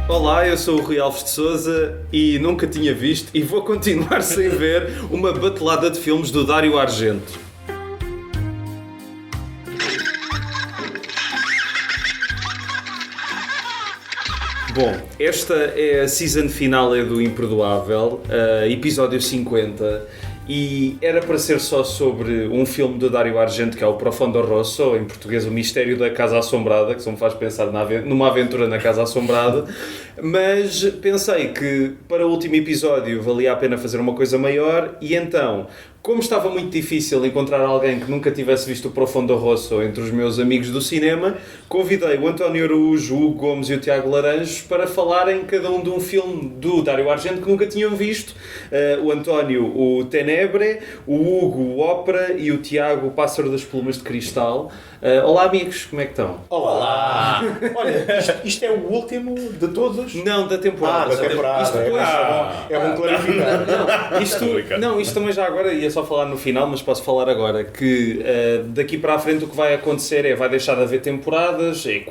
Olá, eu sou o Rui Alves de Sousa e nunca tinha visto e vou continuar sem ver uma batelada de filmes do Dario Argento. Bom, esta é a season finale do Imperdoável, episódio 50, e era para ser só sobre um filme do Dario Argento que é o Profondo Rosso, em português O Mistério da Casa Assombrada, que só me faz pensar numa aventura na Casa Assombrada, mas pensei que para o último episódio valia a pena fazer uma coisa maior e então, como estava muito difícil encontrar alguém que nunca tivesse visto o Profondo Rosso entre os meus amigos do cinema, convidei o António Araújo, o Hugo Gomes e o Tiago Laranjos para falarem cada um de um filme do Dario Argento que nunca tinham visto. O António, o Tenebre, o Hugo, o Ópera e o Tiago, o Pássaro das Plumas de Cristal. Olá amigos, como é que estão? Olá! Olha, isto é o último de todos? Não, da temporada. Da temporada. Isto depois... É bom clarificar. Isto também já agora ia só falar no final, mas posso falar agora que daqui para a frente o que vai acontecer vai deixar de haver temporadas e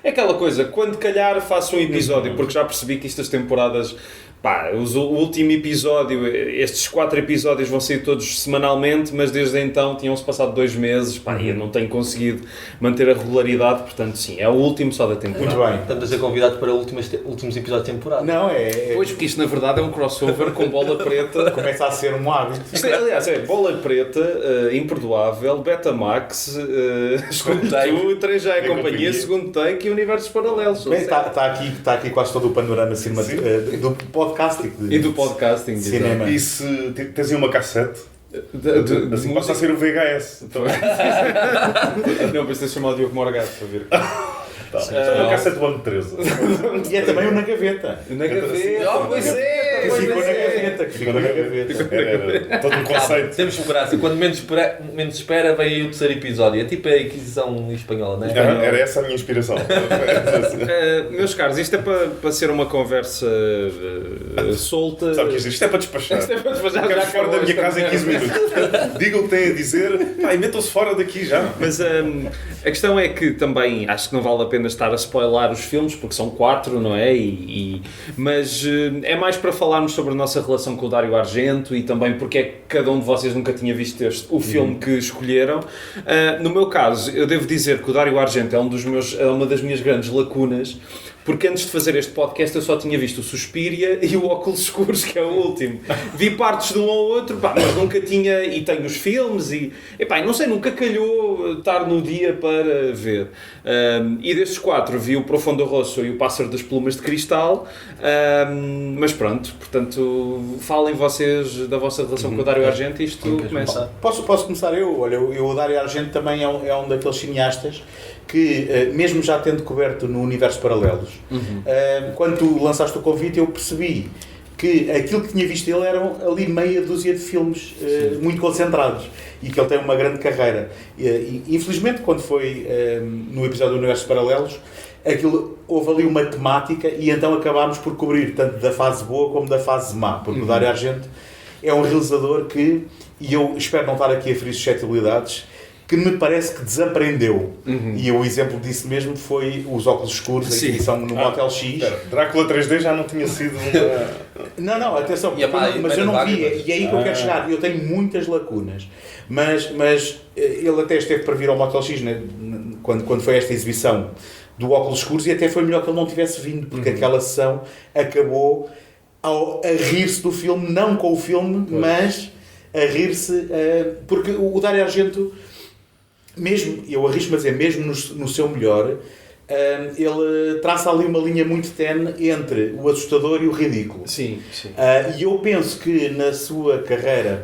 é aquela coisa, quando calhar faço um episódio, porque já percebi que estas temporadas... o último episódio, estes 4 episódios vão sair todos semanalmente, mas desde então tinham-se passado 2 meses, e eu não tenho conseguido manter a regularidade, portanto sim, é o último só da temporada. Muito bem. Estamos a ser convidados para últimos episódios de temporada. Não, Pois, porque isto na verdade é um crossover com Bola Preta. Começa a ser um hábito. Isto aliás, é Bola Preta, Imperdoável, Betamax, Escudo Tu, 3 já é companhia, Segundo Take e Universos Paralelos. Está aqui quase todo o panorama do podcasting. E do podcasting. Cinema. E se tens aí uma cassete? Assim passa a ser o VHS. Não, mas tens de chamar o Diogo Morgado para ver. Uma cassete do ano 13. E é também o Na Gaveta. Na gaveta. Pois é! Ficou na gaveta. Era todo um conceito. Temos que esperar. Quando menos espera, vem aí o terceiro episódio. É tipo a Inquisição espanhola, não é? Era essa a minha inspiração. Meus caros, isto é para ser uma conversa solta. Sabe o que isto é para despachar. Isto é para despachar. Quero Já fora da minha casa em 15 minutos. Digam o que têm a dizer. E metam-se fora daqui já. Mas a questão é que também acho que não vale a pena estar a spoiler os filmes, porque são 4, não é? Mas é mais para falarmos sobre a nossa relação com o Dario Argento e também porque é que cada um de vocês nunca tinha visto o filme que escolheram. No meu caso, eu devo dizer que o Dario Argento é uma das minhas grandes lacunas, porque antes de fazer este podcast eu só tinha visto o Suspiria e o Óculos Escuros, que é o último. Vi partes de um ou outro, mas nunca tinha, e tenho os filmes, e não sei, nunca calhou estar no dia para ver. E destes 4 vi o Profondo Rosso e o Pássaro das Plumas de Cristal, mas pronto, portanto, falem vocês da vossa relação com o Dario Argento e isto começa. Posso começar eu? Olha, o Dario Argento também é um daqueles cineastas que, mesmo já tendo coberto no Universo Paralelos, quando tu lançaste o convite, eu percebi que aquilo que tinha visto dele eram ali meia dúzia de filmes muito concentrados e que ele tem uma grande carreira. Infelizmente, quando foi no episódio do Universo Paralelos, houve ali uma temática e então acabámos por cobrir tanto da fase boa como da fase má, porque o Dario Argento é um realizador que, e eu espero não estar aqui a ferir suscetibilidades, que me parece que desaprendeu. E o exemplo disso mesmo foi os Óculos Escuros, a edição no Motel X. Drácula 3D já não tinha sido uma... Não, atenção, mas eu não vi, e é aí que eu quero chegar. Eu tenho muitas lacunas, mas ele até esteve para vir ao Motel X, né, quando foi esta exibição do Óculos Escuros, e até foi melhor que ele não tivesse vindo, porque aquela sessão acabou a rir-se do filme, não com o filme, mas a rir-se, porque o Dario Argento, mesmo, eu arrisco-me a dizer, mesmo no seu melhor, ele traça ali uma linha muito tenue entre o assustador e o ridículo. Sim. E eu penso que na sua carreira,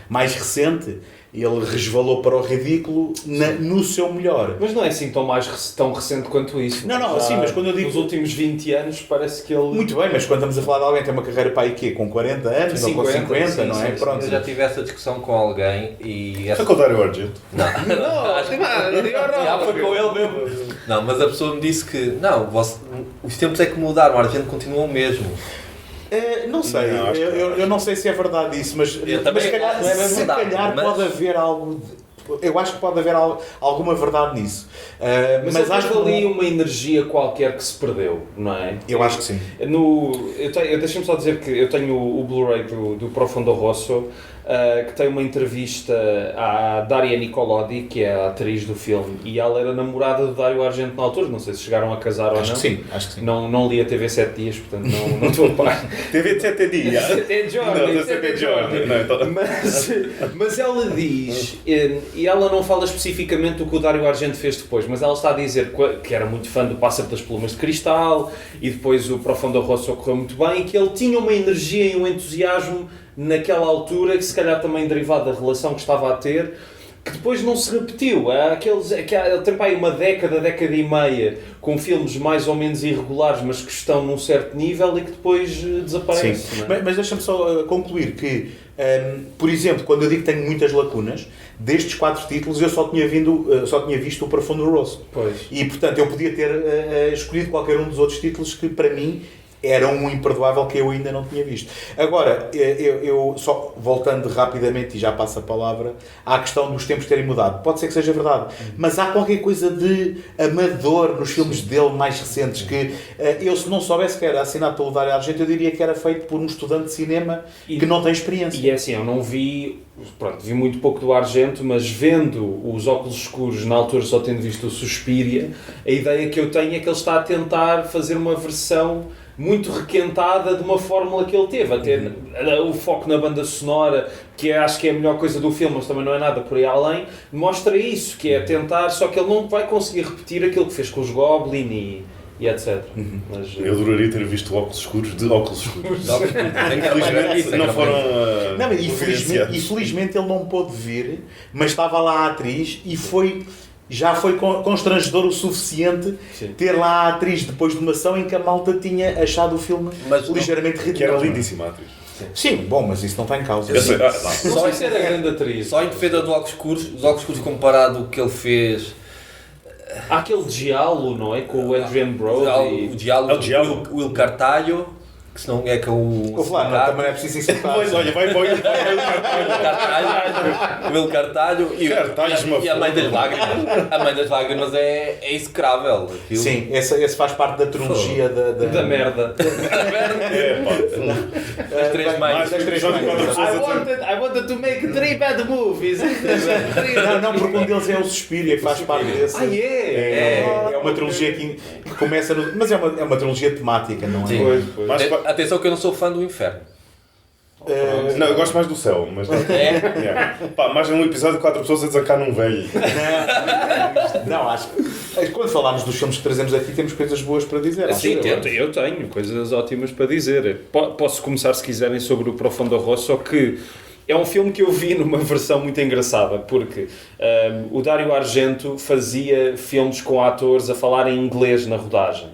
mais recente, ele resvalou para o ridículo no seu melhor. Mas não é assim tão recente quanto isso. Não, sim, mas quando eu digo... Nos últimos 20 anos parece que ele... Muito bem, mas quando estamos a falar de alguém que tem uma carreira para aí quê? Com 40 anos ou com 50, sim, não é? Sim, Pronto. Eu já tive essa discussão com alguém e... Foi com o Dario Argento? Não, foi com ele mesmo. Não, mas a pessoa me disse que os tempos é que mudaram, o Argento continua o mesmo. Não sei, eu não sei se é verdade isso, mas se calhar pode haver algo Eu acho que pode haver alguma verdade nisso. Mas acho que ali não... uma energia qualquer que se perdeu, não é? Eu acho que sim. Deixa-me só dizer que eu tenho o Blu-ray do Profondo Rosso, que tem uma entrevista à Daria Nicolodi, que é a atriz do filme, e ela era namorada do Dario Argento na altura, não sei se chegaram a casar ou não. Acho que sim. Não li a TV 7 dias, portanto não estou a par. TV 7 dias. É Jordan, é Jordan. Mas ela diz, e ela não fala especificamente do que o Dario Argento fez depois, mas ela está a dizer que era muito fã do Pássaro das Plumas de Cristal, e depois o Profondo Rosso correu muito bem, e que ele tinha uma energia e um entusiasmo naquela altura, que se calhar também derivado da relação que estava a ter, que depois não se repetiu. Ele tem para aí uma década e meia com filmes mais ou menos irregulares, mas que estão num certo nível e que depois desaparecem. Sim. Mas deixa-me só concluir que, por exemplo, quando eu digo que tenho muitas lacunas, destes 4 títulos eu só tinha visto o Profondo Rosso. Pois. E, portanto, eu podia ter escolhido qualquer um dos outros títulos que, para mim, era um imperdoável que eu ainda não tinha visto. Agora, eu só voltando rapidamente, e já passo a palavra, à questão dos tempos terem mudado. Pode ser que seja verdade, mas há qualquer coisa de amador nos filmes dele mais recentes, que eu, se não soubesse que era assinado pelo Dario Argento, eu diria que era feito por um estudante de cinema que não tem experiência. E é assim, eu não vi... Pronto, vi muito pouco do Argento, mas vendo Os Óculos Escuros, na altura só tendo visto o Suspiria, a ideia que eu tenho é que ele está a tentar fazer uma versão muito requentada de uma fórmula que ele teve. Até o foco na banda sonora, que acho que é a melhor coisa do filme, mas também não é nada por aí além, mostra isso, que é tentar, só que ele não vai conseguir repetir aquilo que fez com os Goblin e etc. Mas, Eu adoraria ter visto óculos escuros de óculos escuros. Infelizmente não foram. Não, mas infelizmente ele não pôde vir, mas estava lá a atriz e já foi constrangedor o suficiente ter lá a atriz depois de uma ação em que a malta tinha achado o filme ligeiramente ridículo. Que era lindíssima a atriz. Sim, bom, mas isso não está em causa. só isso era grande atriz. Só em defesa dos Óculos Escuros comparado ao que ele fez. Há aquele diálogo, não é? Com o Adrian Brody. O diálogo do Will Cartalho, que se não é que é o... Vou falar, também não é preciso insultar. Pois, olha, vai o o Will Cartalho e a Mãe das Lágrimas. A Mãe das Lágrimas é execrável. Aquilo. Sim, esse faz parte da trilogia da merda. As 3 mães. I wanted to make 3 bad movies. Não, porque um deles é o Suspiria, que faz parte desse. É uma trilogia que começa no... Mas é uma trilogia temática, não é? Sim. Pois. Atenção que eu não sou fã do Inferno. Não, eu gosto mais do céu, mas mais um episódio de 4 pessoas a desacar num velho. Não, acho que quando falarmos dos filmes que trazemos aqui temos coisas boas para dizer. Sim, eu tenho coisas ótimas para dizer. Posso começar, se quiserem, sobre o Profondo Rosso, que é um filme que eu vi numa versão muito engraçada, porque o Dario Argento fazia filmes com atores a falar em inglês na rodagem.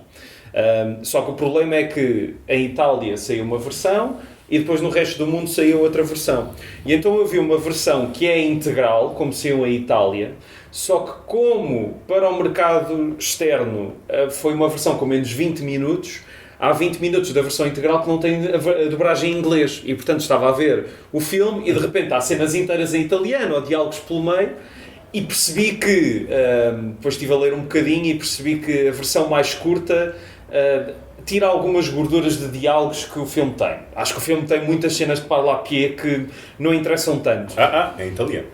Só que o problema é que em Itália saiu uma versão e depois no resto do mundo saiu outra versão. E então eu vi uma versão que é integral, como saiu em Itália, só que como para o mercado externo foi uma versão com menos 20 minutos, há 20 minutos da versão integral que não tem a dobragem em inglês. E portanto estava a ver o filme e de repente há cenas inteiras em italiano ou diálogos pelo meio. E percebi que, depois estive a ler um bocadinho e percebi que a versão mais curta tira algumas gorduras de diálogos que o filme tem. Acho que o filme tem muitas cenas de parlapié que não interessam tanto. É italiano.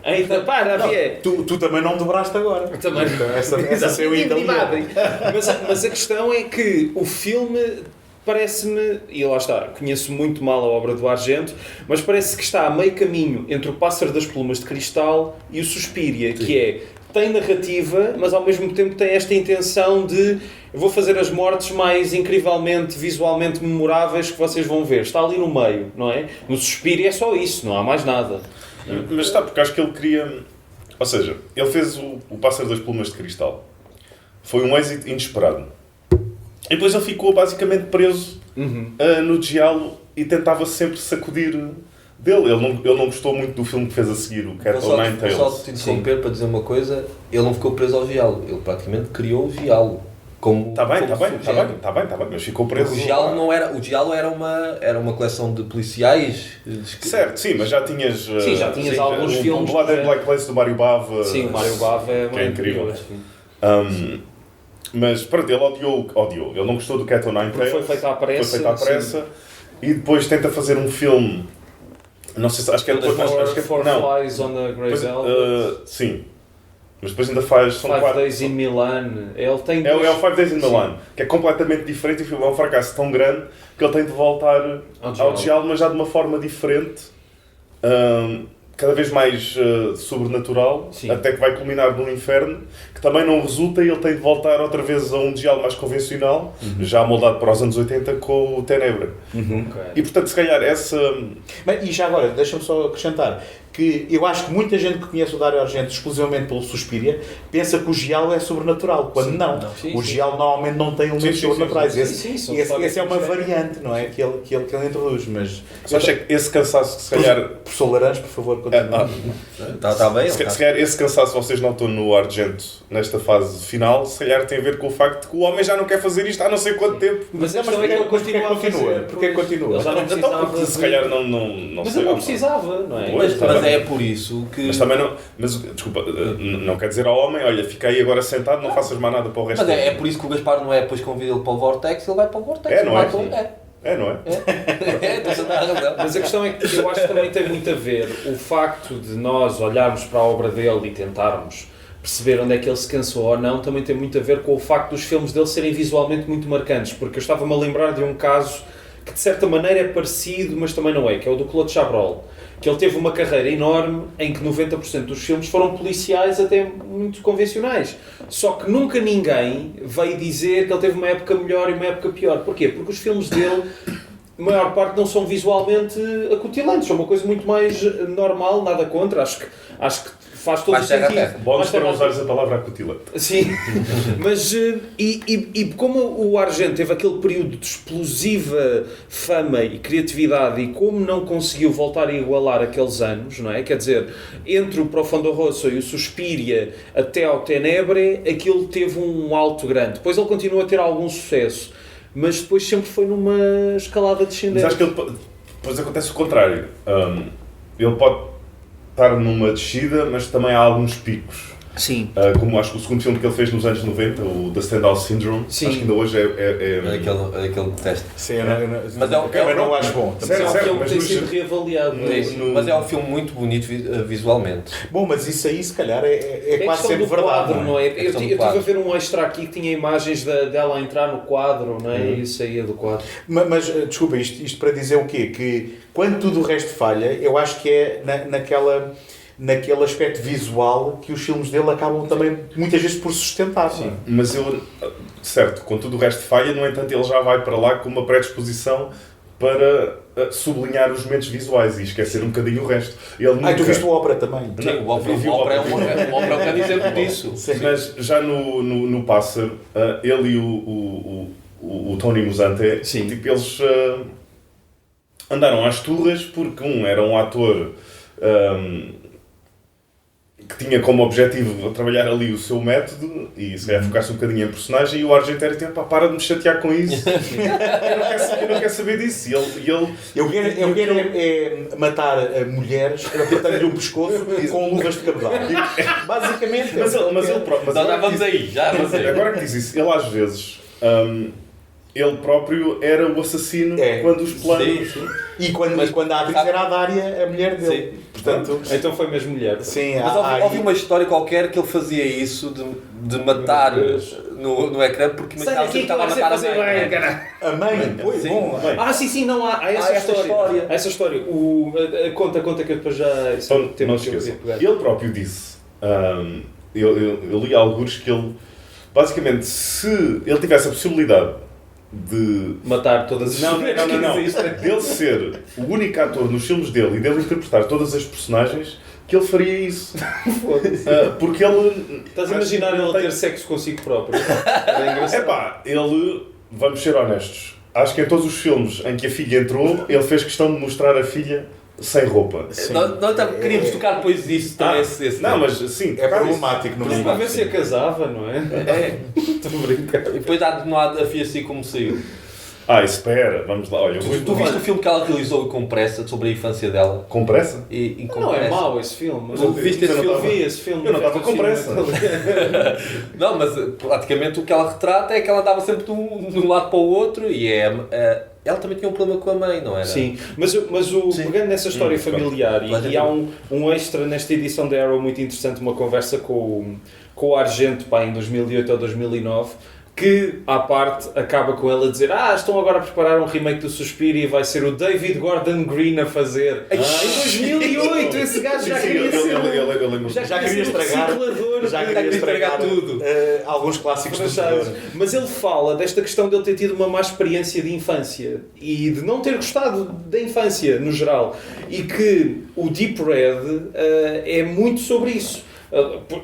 Tu também não dobraste agora. Também. Essa saiu em italiano. Mas a questão é que o filme parece-me, e lá está, conheço muito mal a obra do Argento, mas parece que está a meio caminho entre o Pássaro das Plumas de Cristal e o Suspiria, que tem narrativa, mas ao mesmo tempo tem esta intenção de eu vou fazer as mortes mais incrivelmente, visualmente memoráveis que vocês vão ver. Está ali no meio, não é? No Suspiria é só isso, não há mais nada. Mas está, porque acho que ele queria... Ou seja, ele fez o Pássaro das Plumas de Cristal. Foi um êxito inesperado. E depois ele ficou basicamente preso no diálogo e tentava sempre sacudir dele. Ele não gostou muito do filme que fez a seguir, o Cat o Nine Tails. Só te interromper para dizer uma coisa, ele não ficou preso ao diálogo, ele praticamente criou o diálogo. como Está bem, subgénero. mas ficou preso. O Giallo era uma coleção de policiais. Certo, sim, mas já tinhas... Sim, já tinhas alguns filmes. O Blood and Black Place do Mário Bava. Sim, o Mário Bava que é incrível. Mas pronto, ele odiou. Ele não gostou do Cat o' Nine Tails. Foi feito à pressa. E depois tenta fazer um filme. Não sei se. Acho que é depois. Acho que é, Four não. Flies on the Grey Velvet. Sim. Mas depois ainda faz. São 5 quatro. Days in Milan. Ele tem É o 5 Days in Milan, que é completamente diferente e o filme é um fracasso tão grande que ele tem de voltar ao Giallo, mas já de uma forma diferente. Cada vez mais sobrenatural, Sim. até que vai culminar num inferno, que também não resulta e ele tem de voltar outra vez a um diálogo mais convencional, já moldado para os anos 80 com o Tenebra. Okay. E portanto, se calhar essa... E já agora, deixa-me só acrescentar que eu acho que muita gente que conhece o Dario Argento exclusivamente pelo Suspiria pensa que o Giallo é sobrenatural, quando não. O Giallo normalmente não tem elementos sobrenaturais. Esse é uma variante, não é? Que ele introduz, mas... Só acho que esse cansaço, se calhar... Professor Laranjo, por favor, continue. Está bem. Se calhar esse cansaço vocês não estão no Argento nesta fase final, se calhar tem a ver com o facto de que o homem já não quer fazer isto há não sei quanto tempo. Mas a questão é que ele continua a fazer. Porquê continua? Ele já não Então, precisava porque se calhar não mas sei. ele não precisava, não é? Pois, Mas é por isso que... Mas também não... Mas, desculpa, não quer dizer ao homem, olha, fica aí agora sentado, não faças mais nada para o resto. Mas é por isso que o Gaspar não é, depois convida ele para o Vortex, ele vai para o Vortex. É, não é? Não é? Mas a questão é que eu acho que também tem muito a ver o facto de nós olharmos para a obra dele e tentarmos perceber onde é que ele se cansou ou não, também tem muito a ver com o facto dos filmes dele serem visualmente muito marcantes, porque eu estava-me a lembrar de um caso que de certa maneira é parecido, mas também não é, que é o do Claude Chabrol, que ele teve uma carreira enorme em que 90% dos filmes foram policiais até muito convencionais. Só que nunca ninguém veio dizer que ele teve uma época melhor e uma época pior. Porquê? Porque os filmes dele, a maior parte, não são visualmente acutilantes, são uma coisa muito mais normal, nada contra, acho que faz todo o sentido. Bónus para usares a palavra acutilante. Sim, mas e como o Argento teve aquele período de explosiva fama e criatividade e como não conseguiu voltar a igualar aqueles anos, não é? Quer dizer, entre o Profondo Rosso e o Suspiria até ao Tenebre, aquilo teve um alto grande. Depois ele continua a ter algum sucesso, mas depois sempre foi numa escalada descendente. Mas acho que depois acontece o contrário. Ele pode estar numa descida, mas também há alguns picos. Sim. Como acho que o segundo filme que ele fez nos anos 90, o The Standout Syndrome, sim. Acho que ainda hoje é aquele teste. Sim, mas não acho bom. Mas tem sido reavaliado. Mas é um filme muito bonito visualmente. Bom, mas isso aí se calhar é quase sempre verdade. Quadro, não é? Eu estive a ver um extra aqui que tinha imagens dela entrar no quadro, não é? Isso aí é do quadro. Mas desculpa, isto para dizer o quê? Que quando tudo o resto falha, eu acho que é naquele aspecto visual que os filmes dele acabam também muitas vezes por sustentar. Sim. Mas certo, com tudo o resto falha, no entanto ele já vai para lá com uma predisposição para sublinhar os momentos visuais e esquecer um bocadinho o resto. Tu viste o Ópera também? Sim, o Ópera é um grande exemplo disso. Mas já no Pássaro, ele e o Tony Musante, tipo, eles andaram às turras porque era um ator que tinha como objetivo trabalhar ali o seu método e se calhar focar-se um bocadinho em personagem, e o Argento era tipo, para de me chatear com isso, eu não quero saber disso. Eu quero matar mulheres apertando-lhe o pescoço com luvas de cabedal. Basicamente. Mas ele próprio. Já vamos aí. Agora que diz isso, ele às vezes... ele próprio era o assassino quando os planos... Sim. E quando a atriz era a Dária, a mulher dele. Sim. Portanto, então foi mesmo mulher. Sim, mas ouvi uma história qualquer que ele fazia isso de matar no ecrã porque imaginava que estava a matar a mãe. A mãe? Pois, sim. Bom. Sim, não há essa história. Essa história. Conta que eu depois já... Não se esqueça. Ele próprio disse, eu li alguns que ele, basicamente, se ele tivesse a possibilidade de matar todas as não. Dele ser o único ator nos filmes dele e dele interpretar todas as personagens, que ele faria isso. Porque ele... Estás a imaginar ele ter sexo consigo próprio? É engraçado. Ele... Vamos ser honestos. Acho que em todos os filmes em que a filha entrou, ele fez questão de mostrar a filha sem roupa. Nós queríamos tocar depois disso também. Não, mas sim, É problemático no Mas para ver se a casava, não é? Estou a brincar. E depois não há desafio assim como saiu. Espera, vamos lá. Olha, Tu viste o filme que ela realizou com pressa sobre a infância dela? Com pressa? E com Não é pressa? mau esse filme. Mas Tu viste esse filme? Eu vi esse filme. Eu não estava com pressa. Não, mas praticamente o que ela retrata é que ela andava sempre de um lado para o outro e ela também tinha um problema com a mãe, não era? Sim, mas pegando nessa história familiar, e há um extra nesta edição da Arrow muito interessante, uma conversa com o Argento, em 2008 ou 2009, que, à parte, acaba com ele a dizer estão agora a preparar um remake do Suspiria e vai ser o David Gordon Green a fazer. Em 2008, esse gajo já queria ser Já queria estragar tudo. Alguns clássicos do terror. Mas ele fala desta questão de ele ter tido uma má experiência de infância e de não ter gostado da infância, no geral. E que o Deep Red é muito sobre isso.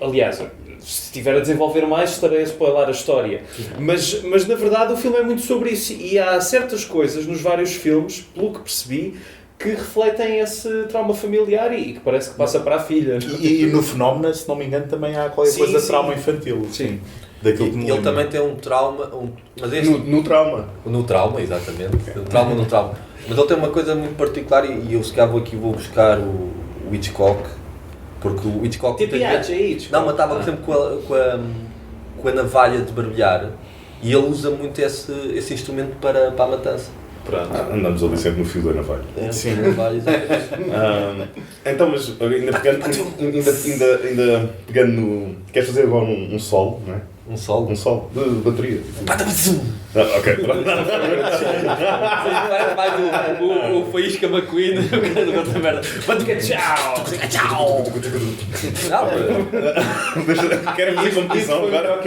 Aliás, se estiver a desenvolver mais, estarei a spoiler a história. Mas na verdade o filme é muito sobre isso. E há certas coisas nos vários filmes, pelo que percebi, que refletem esse trauma familiar e que parece que passa para a filha. E no Fenómeno, se não me engano, também há qualquer coisa de trauma infantil. Sim. Daquilo que me Ele lembro. também tem um trauma. Mas No trauma. No trauma, exatamente. O trauma no trauma. Mas ele tem uma coisa muito particular e eu se calhar vou buscar o Hitchcock. Porque o Hitchcock... Não, mas estava sempre com a navalha de barbear e ele usa muito esse instrumento para a matança. Pronto. Andamos ali sempre no fio da navalha. Sim. Navalha, Então, mas ainda pegando no... Queres fazer agora um solo, não é? um solo. Um solo de bateria. Ok, pronto. Vai o Faísca McQueen, o cara do outra merda. Tchau! Querem fazer competição agora?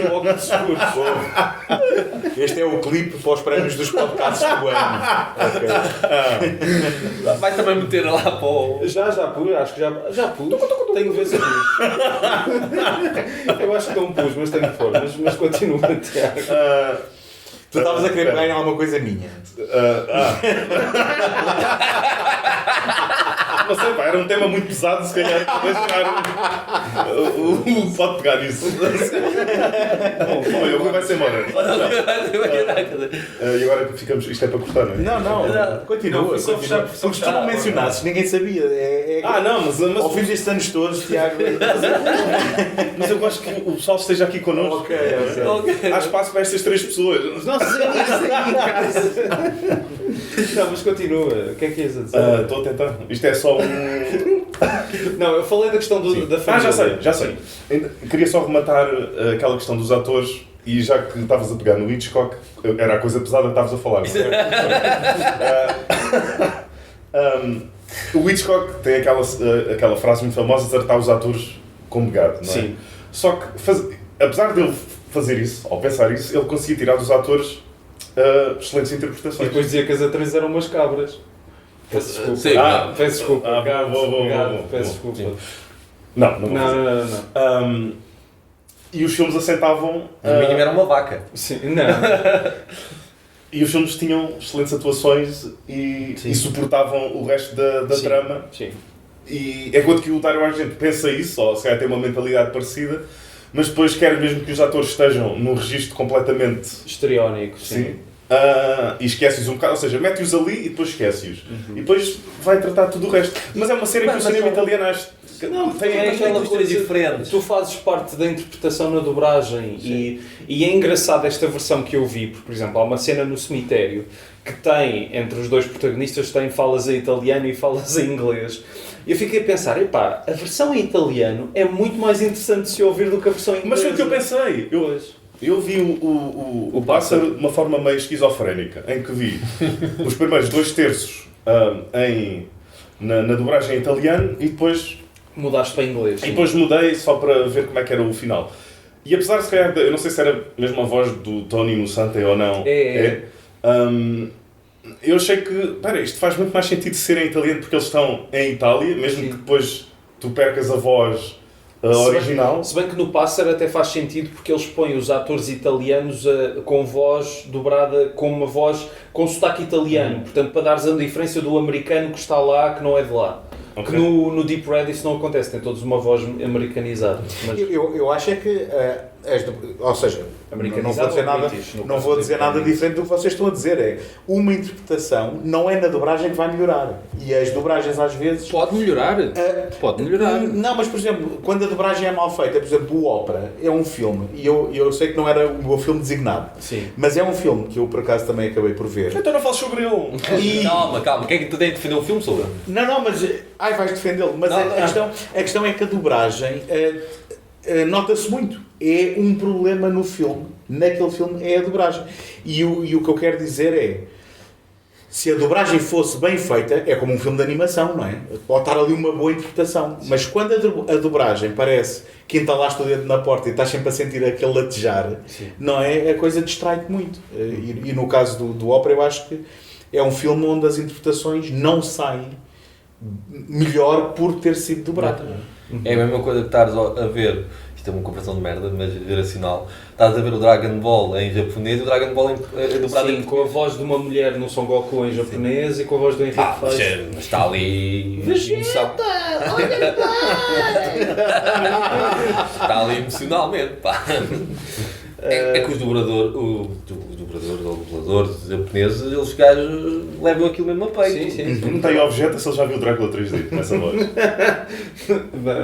Este é o clipe para os prémios dos podcasts do ano. Okay. Vai também meter lá para o... Já pus, acho que já pus. Tenho vezes a pus. Eu acho que não pus, mas tenho que pôr. Mas continua, Tiago. Tu estavas a querer pegar em alguma coisa minha. Não sei, pá, era um tema muito pesado, se calhar pode pegar nisso. Olha, o Rui vai-se embora. E agora ficamos. Isto é para cortar, não é? Não. Continua. Porque se tu não mencionasses, ninguém sabia. Não, mas ao fim destes anos todos, Tiago. Mas eu gosto que o pessoal esteja aqui connosco. Ok. Há espaço para estas 3 pessoas. Não sei em casa. Não, mas continua. O que é que ias a dizer? Estou a tentar. Isto é só um. Não, eu falei da questão da família. Já sei. Queria só rematar aquela questão dos atores. E já que estavas a pegar no Hitchcock, era a coisa pesada que estavas a falar. O Hitchcock tem aquela frase muito famosa de tratar os atores como gado, não é? Sim. Só que, apesar dele fazer isso, ao pensar isso, ele conseguia tirar dos atores excelentes E interpretações. depois dizia que as atrizes eram umas cabras. Peço desculpa. Sim. Peço desculpa. Peço desculpa. Não. E os filmes assentavam... No mínimo era uma vaca. Sim, não. E os filmes tinham excelentes atuações e suportavam o resto da trama. Sim. E é quando que o Dario Argento pensa isso, ou se calhar tem uma mentalidade parecida, mas depois quer mesmo que os atores estejam num registro completamente... histriónico, sim. E esquece-os um bocado, ou seja, mete-os ali e depois esquece-os. E depois vai tratar tudo o resto. Mas é uma cena que o cinema italiano acho que tem aquela coisa diferente. Tu fazes parte da interpretação na dobragem e é engraçado esta versão que eu vi, porque, por exemplo, há uma cena no cemitério que tem, entre os dois protagonistas, tem falas em italiano e falas em inglês. E eu fiquei a pensar, a versão em italiano é muito mais interessante de se ouvir do que a versão em inglês. Mas foi o que eu pensei. Eu vi o pássaro de uma forma meio esquizofrénica, em que vi os primeiros 2/3 na dobragem em italiano e depois... Mudaste para inglês. E depois mudei só para ver como é que era o final. E apesar de, se calhar, eu não sei se era mesmo a voz do Tony Musante ou não. Eu achei que, isto faz muito mais sentido ser em italiano porque eles estão em Itália, mesmo que depois tu percas a voz original. Se bem que no Pássaro até faz sentido porque eles põem os atores italianos com voz dobrada, com uma voz com sotaque italiano, portanto para dares a diferença do americano que está lá, que não é de lá. Okay. Que no Deep Red isso não acontece, tem todos uma voz americanizada. Mas... Eu acho é que, ou seja, não vou dizer nada diferente do que vocês estão a dizer. É uma interpretação, não é na dobragem que vai melhorar. E as dobragens às vezes... Pode melhorar. Pode melhorar. Não, mas por exemplo, quando a dobragem é mal feita, por exemplo, o Ópera é um filme, e eu sei que não era o meu filme designado, sim, mas é um filme que eu por acaso também acabei por ver. Então não falo sobre ele. E... Calma, quem é que tu tem de defender o filme sobre? Não, mas... vais defendê-lo. Mas a questão é que a dobragem nota-se muito. É um problema no filme. Naquele filme é a dobragem. E o que eu quero dizer é, se a dobragem fosse bem feita, é como um filme de animação, não é? Pode estar ali uma boa interpretação. Sim. Mas quando a dobragem parece que entalaste o dedo na porta e estás sempre a sentir aquele latejar, sim, não é? A coisa distrai-te muito. E no caso do Ópera, eu acho que é um filme onde as interpretações não saem melhor por ter sido dobrado. É a mesma coisa que estares a ver, isto é uma comparação de merda, mas geracional, estás a ver o Dragon Ball em japonês e o Dragon Ball é dobrado em... com a voz de uma mulher no Son Goku em japonês, sim, e com a voz do Henrique Faz. Mas está ali... Vegeta! Está ali emocionalmente, pá. É que os dobradores ou dubladores japoneses, eles gajos levam aquilo mesmo a peito. Sim. Não tem objeto se ele já viu o Drácula 3D com essa voz.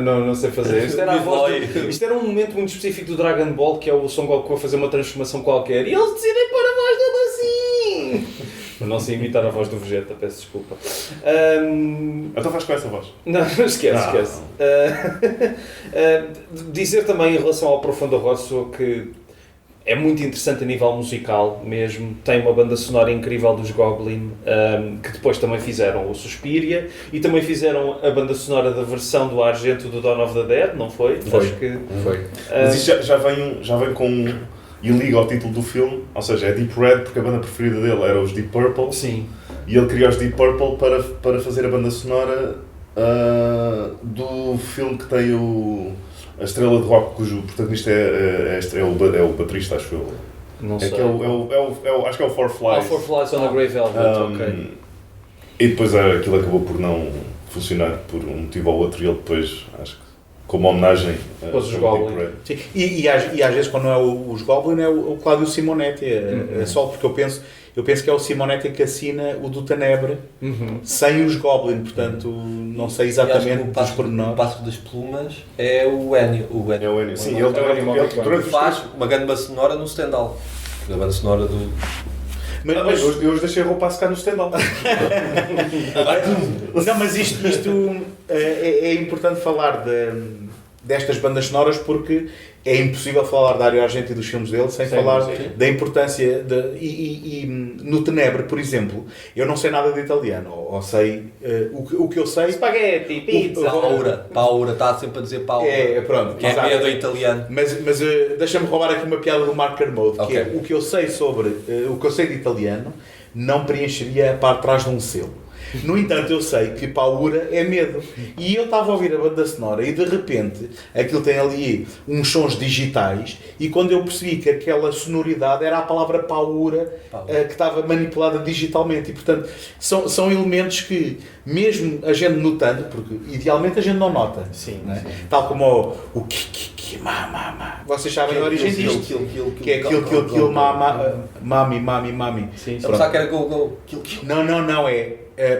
não sei fazer. Isto era um momento muito específico do Dragon Ball, que é o Son Goku a fazer uma transformação qualquer e eles decidem pôr a voz dele assim. Mas não sei imitar a voz do Vegeta, peço desculpa. Então faz com essa voz. Não, esquece. Dizer também em relação ao Profundo Rosso que é muito interessante a nível musical mesmo. Tem uma banda sonora incrível dos Goblin, que depois também fizeram o Suspiria e também fizeram a banda sonora da versão do Argento do Dawn of the Dead, não foi? Acho que foi. Mas isto já vem com... E liga ao título do filme, ou seja, é Deep Red porque a banda preferida dele era os Deep Purple. Sim. E ele criou os Deep Purple para fazer a banda sonora do filme que tem a estrela de rock cujo protagonista é o baterista, acho eu. Não sei. Que acho que é o Four Flies. Four Flies on a Grey Velvet, ok. E depois aquilo acabou por não funcionar por um motivo ou outro e ele depois, acho que como homenagem os Goblin. Sim. E às vezes quando não é os Goblin é o Cláudio Simonetti, só porque eu penso que é o Simonetti que assina o do Tenebre, sem os Goblin, portanto não sei exatamente dos pormenores. O Passo das Plumas é o Ennio. É o Ennio, sim, ele faz uma grande banda sonora no Stendhal. A banda sonora do... Mas eu hoje deixei a roupa a secar no stand-up. Não, mas isto é importante falar destas bandas sonoras porque é impossível falar da Dario Argento e dos filmes dele sem falar da importância no Tenebre, por exemplo, eu não sei nada de italiano, ou sei o que eu sei... Spaghetti, pizza... Paura, está sempre a dizer Paura. Pronto, que é medo italiano. Mas deixa-me roubar aqui uma piada do Mark Kermode, que é o que eu sei o que eu sei de italiano não preencheria para trás de um selo. No entanto, eu sei que paura é medo. E eu estava a ouvir a banda sonora e de repente aquilo tem ali uns sons digitais e quando eu percebi que aquela sonoridade era a palavra paura que estava manipulada digitalmente. E portanto, são elementos que, mesmo a gente notando, porque idealmente a gente não nota, sim, não é? Sim. Tal como o ki, ma. Vocês sabem a origem disto. Que é aquilo, mami. Sim. Pensava que era go. Não,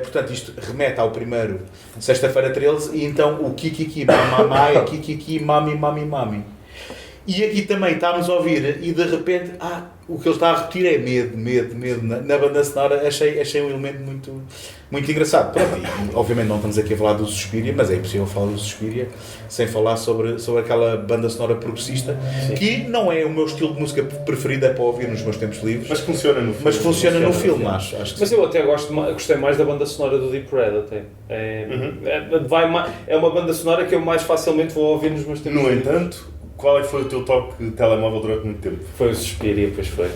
portanto, isto remete ao primeiro Sexta-feira 13 e então o kikiki, mamamá é kikiki, mami. E aqui também estávamos a ouvir e de repente, o que ele está a repetir é medo. Na banda sonora achei um elemento muito engraçado. Pronto, e obviamente não estamos aqui a falar do Suspiria, mas é impossível falar do Suspiria sem falar sobre aquela banda sonora progressista, que não é o meu estilo de música preferido para ouvir nos meus tempos livres. Mas funciona no filme. Acho que mas sim. Eu até gostei mais da banda sonora do Deep Red até. É uma banda sonora que eu mais facilmente vou ouvir nos meus tempos livres. No entanto, qual é que foi o teu toque de telemóvel durante muito tempo? Foi o Suspiria, depois foi.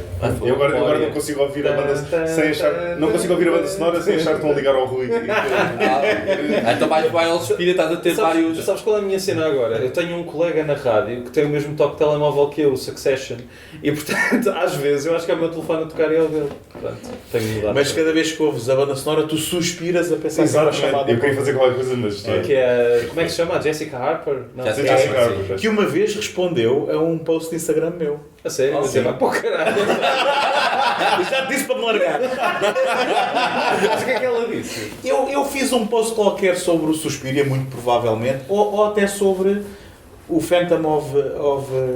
Eu agora não consigo ouvir a banda sem achar. Não consigo ouvir a banda sonora sem achar que estão a ligar ao Rui. Então vai ao Suspiria, estás a ter vários... Sabes qual é a minha cena agora? Eu tenho um colega na rádio que tem o mesmo toque de telemóvel que eu, o Succession. E portanto, às vezes, eu acho que é o meu telefone a tocar e é o dele. Portanto, tenho de mudar. Mas cada vez que ouves a banda sonora, tu suspiras a pensar que era chamada. Eu queria fazer qualquer coisa, mas. Que é, como é que se chama? Jessica Harper? Não. Jessica Harper. Que uma vez respondeu a um post de Instagram meu. A sério? Você vai para o caralho. Eu já te disse para me largar. Mas o que é que ela disse? Eu fiz um post qualquer sobre o Suspiria, muito provavelmente, ou até sobre o Phantom of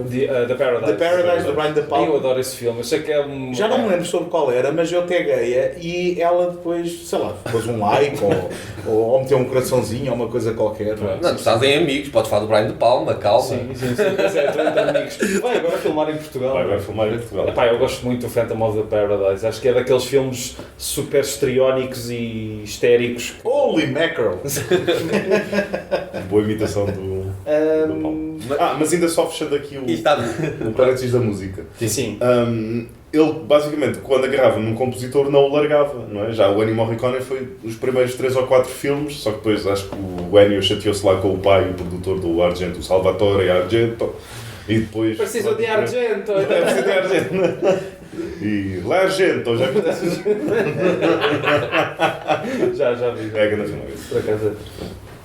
The Paradise. The Paradise, do Brian De Palma. Eu adoro esse filme. Eu sei que é um... Já não me lembro sobre qual era, mas eu taguei-a e ela depois, sei lá, pôs um like ou meteu um coraçãozinho ou uma coisa qualquer. Não, tu estás em amigos, podes falar do Brian De Palma, calma. Sim. Mas é, estou entre amigos. Vai agora filmar em Portugal. Vai filmar em Portugal. Epá, eu gosto muito do Phantom of the Paradise. Acho que é daqueles filmes super histriónicos e histéricos. Holy mackerel! Boa imitação do Paulo. Mas ainda só fechando aqui o parênteses da música. Sim. Ele, basicamente, quando agarrava num compositor, não o largava, não é? Já o Ennio Morricone foi os primeiros 3 ou 4 filmes, só que depois acho que o Ennio chateou-se lá com o pai, o produtor do Argento, o Salvatore Argento, e depois... Preciso de Argento! Preciso de Argento! E L'Argento, já vi isso? Já vi. É a grande filme. Por acaso.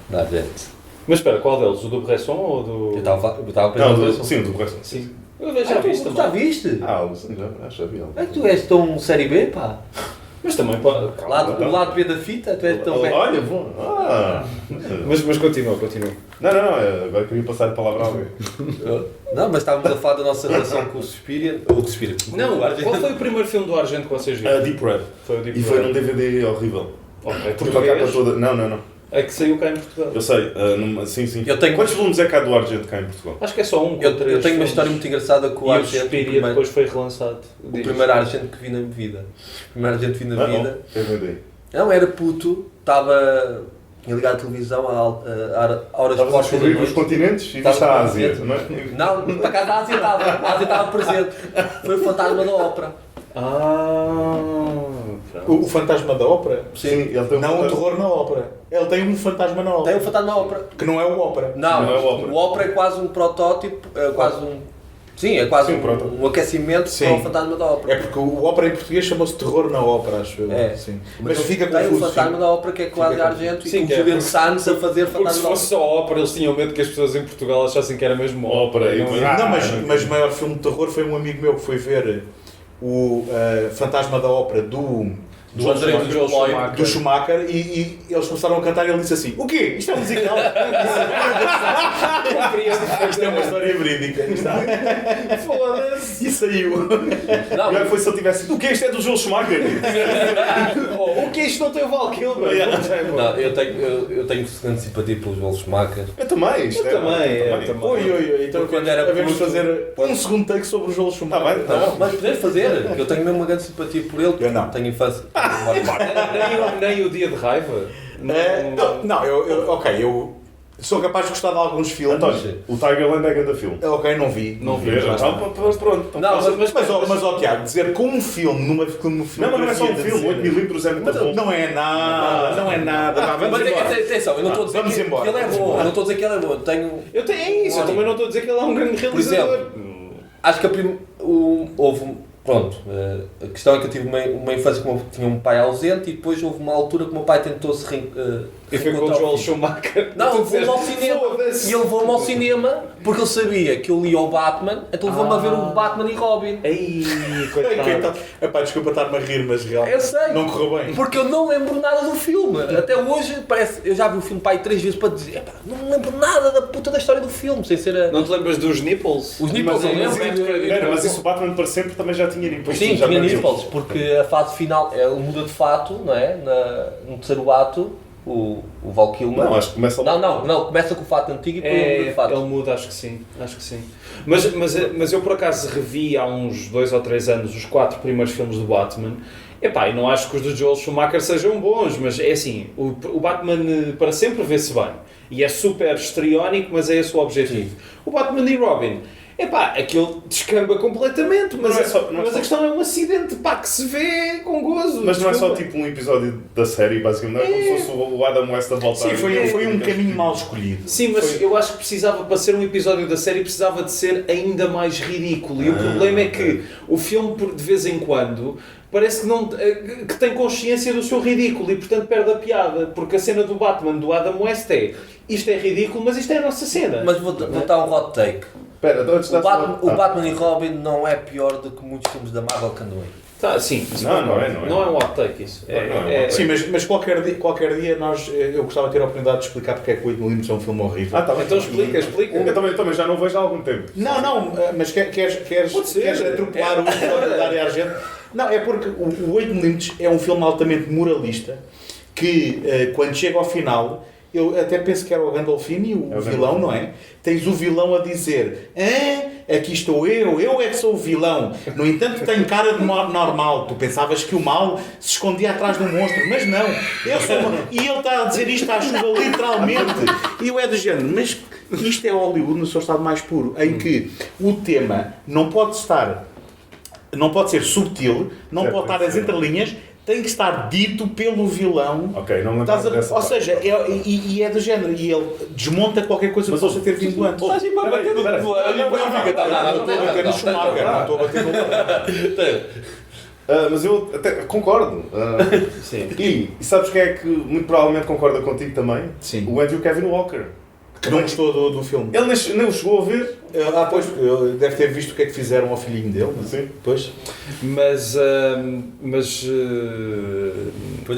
Dá gente. Mas espera, qual deles? O do Bresson ou do... Eu estava Não, pensando... sim, do Bresson. Sim. Eu já vi isto Já também. viste? Já vi. É que tu és tão série B, pá. Mas também pode... O lado B da fita, tu és tão bem. Olha, bom. Mas continua. Não, agora queria passar a palavra a alguém. Não, mas estávamos a falar da nossa relação com o Suspiria. Ou com o Suspiria. Não, qual foi o primeiro filme do Argento que vocês viram? Deep Red. Foi o Deep E foi Red. num DVD horrível. Ok, Porque a capa toda... Não. É que saiu cá em Portugal. Eu sei, sim. Eu tenho- Quantos volumes é que há do Argento cá em Portugal? Acho que é só um. Eu tenho uma história muito engraçada com o E o Argento. Suspiria depois foi relançado. O primeiro Argento que vi na vida. O primeiro Argento que vi na vida. DVD. Não, era puto, estava ligado à televisão a horas Estavas a postas da descobrir os noite. continentes e Estava viste a a Ásia, ver. não é? Não, para cá a Ásia estava presente. Foi o Fantasma da Ópera. O fantasma da ópera? Sim, ele tem Não o terror na ópera. Ele tem um fantasma na Tem ópera. o Fantasma da Ópera. Que não é o ópera. Não, Não é o Ópera. o Ópera é quase um protótipo, é quase um... Sim, é quase Sim, pronto. um aquecimento Sim. para o Fantasma da Ópera. É porque o ópera em português chama-se terror na ópera, acho eu. É. Sim. Mas fica Tem o confuso. Fantasma da Ópera que é quase Fica Argento Sim, e que com é o Julian Sands a fazer Porque se Fantasma da fosse Ópera. só ópera, eles tinham medo que as pessoas em Portugal achassem que era mesmo ópera. Ópera, e Não- depois- Não, mas o maior filme de terror foi um amigo meu que foi ver o Fantasma da Ópera do Joel Schumacher. do Schumacher e eles começaram a cantar e ele disse assim: o quê? Isto é um musical? Isto é uma história verídica. Foda-se. E saiu. Não, Melhor foi se ele tivesse dito, o que isto é do Joel Schumacher? O que isto não tem o Val Kilmer? não, eu tenho grande simpatia pelo Joel Schumacher. Eu também, isto Eu também. Oi. Então Quando era devemos puto- fazer um segundo take sobre o Joel Schumacher. Tá bem. Mas poder fazer, eu tenho mesmo uma grande simpatia por ele. Eu não. Tenho infância. Nem o Dia de Raiva? Eu sou capaz de gostar de alguns filmes. António, o Tigerland é grande filme. Ok, não vi. Não vi. Veja, lá está. pronto. Não, Mas ó, Tiago, dizer com um filme, numa filme. Não, mas não é só um filme, 8 milímetros é muito bom. Não é nada, não é nada. Vá, vamos Mas embora. atenção, eu não estou a dizer Vamos que embora, ele é vamos bom. embora. Eu não estou a dizer que ele é bom. Eu tenho. É isso, eu também não estou a dizer que ele é um grande realizador. Acho que houve. Pronto, a questão é que eu tive uma infância que tinha um pai ausente e depois houve uma altura que o meu pai tentou se E foi com o Joel Schumacher. Não, Tu levou-me ao disseste, cinema. "Foda-se." E ele levou-me ao cinema porque ele sabia que eu lia o Batman, então levou-me a ver o Batman e Robin. Ei, Ai, coitado. coitado. Epá, desculpa estar-me a rir, mas realmente Eu sei. não correu bem. Porque eu não lembro nada do filme. Até hoje, parece, eu já vi o filme pai 3 vezes para dizer, epá, não me lembro nada da puta da história do filme, sem ser a... Não te lembras dos nipples? Os nipples, eu lembro. Mas isso o Batman para sempre também já tinha nipples. Sim, já tinha tinha nipples, porque a fase final, ele muda de fato, não é? No terceiro ato, o Val Kilmer. Não, acho que começa lá. Não, começa com o fato antigo e depois ele muda de fato. Ele muda, acho que sim. Mas eu por acaso revi há uns 2 ou 3 anos os 4 primeiros filmes do Batman. Epá, e não acho que os do Joel Schumacher sejam bons, mas é assim, o Batman para sempre vê-se bem. E é super histriónico, mas é esse o objetivo. O Batman e Robin, aquilo descamba completamente, mas, a questão é um acidente, que se vê com gozo. Mas não é só tipo um episódio da série, basicamente, não é como se fosse o Adam West a voltar. Sim, foi um caminho mal escolhido. Sim, mas eu acho que precisava, para ser um episódio da série, precisava de ser ainda mais ridículo. E o problema é que o filme, de vez em quando, parece que tem consciência do seu ridículo e, portanto, perde a piada. Porque a cena do Batman, do Adam West isto é ridículo, mas isto é a nossa cena. Mas vou dar um hot take. Espera, o Batman e Robin não é pior do que muitos filmes da Marvel que andam aí. Sim, isso não é um hot take isso. Sim, mas qualquer dia eu gostava de ter a oportunidade de explicar porque é que o 8mm é um filme horrível. Tá, então explica. Eu também já não vejo há algum tempo. Não, mas queres atropelar o episódio da Dario Argento? Não, é porque o 8mm é um filme altamente moralista que, quando chega ao final, eu até penso que era o Gandolfini, o vilão, não é? Tens o vilão a dizer: aqui estou eu é que sou o vilão. No entanto, tenho cara de normal. Tu pensavas que o mal se escondia atrás de um monstro, mas não. Eu sou E ele está a dizer isto à chuva, literalmente. E eu é do género, mas isto é Hollywood no seu estado mais puro, em que o tema não pode ser subtil, não pode estar nas entrelinhas, tem que estar dito pelo vilão. Ok, não lembro dessa. Ou seja, é do género. E ele desmonta qualquer coisa que possa ter vindo antes. Estás a bater no Não estou a bater no Schumacher, não estou a bater no... Mas eu até concordo. Sim. E sabes quem é que muito provavelmente concorda contigo também? Sim. O Andrew Kevin Walker. Que não gostou do filme. Ele nem o chegou a ver. Pois, deve ter visto o que é que fizeram ao filhinho dele. Não? Sim. Pois. Mas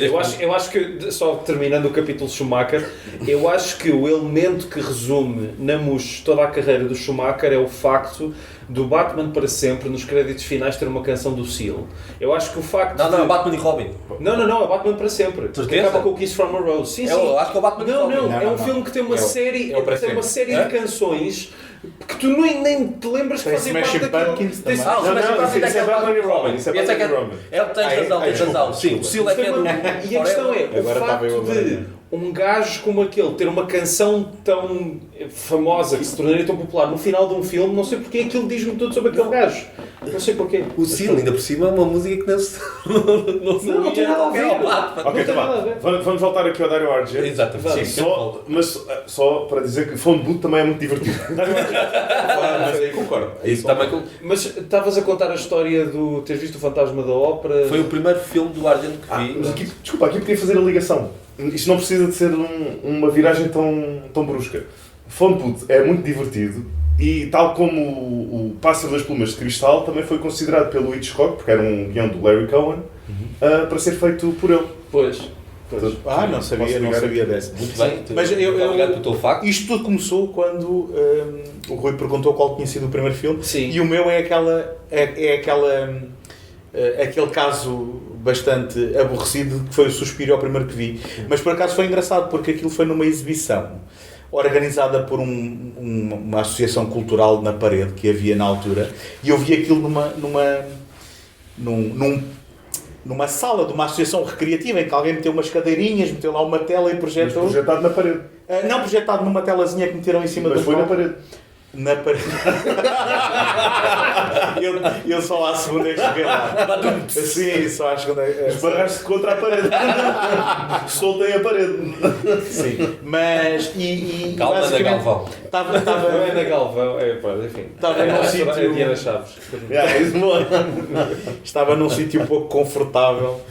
eu acho que, só terminando o capítulo Schumacher, eu acho que o elemento que resume na MUS toda a carreira do Schumacher é o facto do Batman para sempre, nos créditos finais, ter uma canção do Seal. Eu acho que o facto Não, é Batman e Robin. Não, é Batman para sempre. Que acaba com o Kiss from a Rose. Sim. Eu acho que é o Batman e Robin. Não, é um filme que tem uma série de canções que tu nem te lembras que fazem parte daquilo. Isso é Batman e Robin. Isso é Batman e Robin. Tens razão. Sim, o Seal é que é do... E a questão é, o facto de um gajo como aquele ter uma canção tão famosa, que se tornaria tão popular no final de um filme, não sei porque aquilo diz-me tudo sobre aquele gajo. Não sei porquê. O Seal, ainda por cima, é uma música que não tem nada a ver. Ok, tá bem. Vamos voltar aqui ao Dario Argento. Exatamente. Mas só para dizer que Phone Booth também é muito divertido. Mas aí concordo. Mas estavas a contar a história do... Teres visto o Fantasma da Ópera? Foi o primeiro filme do Argento que vi. Mas aqui podia fazer a ligação. Isto não precisa de ser uma viragem tão brusca. Phone Booth é muito divertido e, tal como o Pássaro das Plumas de Cristal, também foi considerado pelo Hitchcock, porque era um guião do Larry Cohen, para ser feito por ele. Pois. Não sabia dessa. Muito bem. Mas obrigado pelo teu facto. Isto tudo começou quando o Rui perguntou qual tinha sido o primeiro filme. Sim. E o meu é aquele caso bastante aborrecido que foi o Suspiro, ao primeiro que vi. Mas por acaso foi engraçado porque aquilo foi numa exibição organizada por uma associação cultural na Parede que havia na altura, e eu vi aquilo numa sala de uma associação recreativa em que alguém meteu umas cadeirinhas, meteu lá uma tela e projetou. Mas projetado na parede. Não, projetado numa telazinha que meteram em cima do foi na parede. Na parede. eu só à segunda é que cheguei lá. Sim, só à segunda. Esbarraste contra a parede. Soltei a parede. Sim, mas. Calma na Galvão. Não é na Galvão, enfim. Estava num sítio. É Diana Chaves. Estava num sítio um pouco confortável,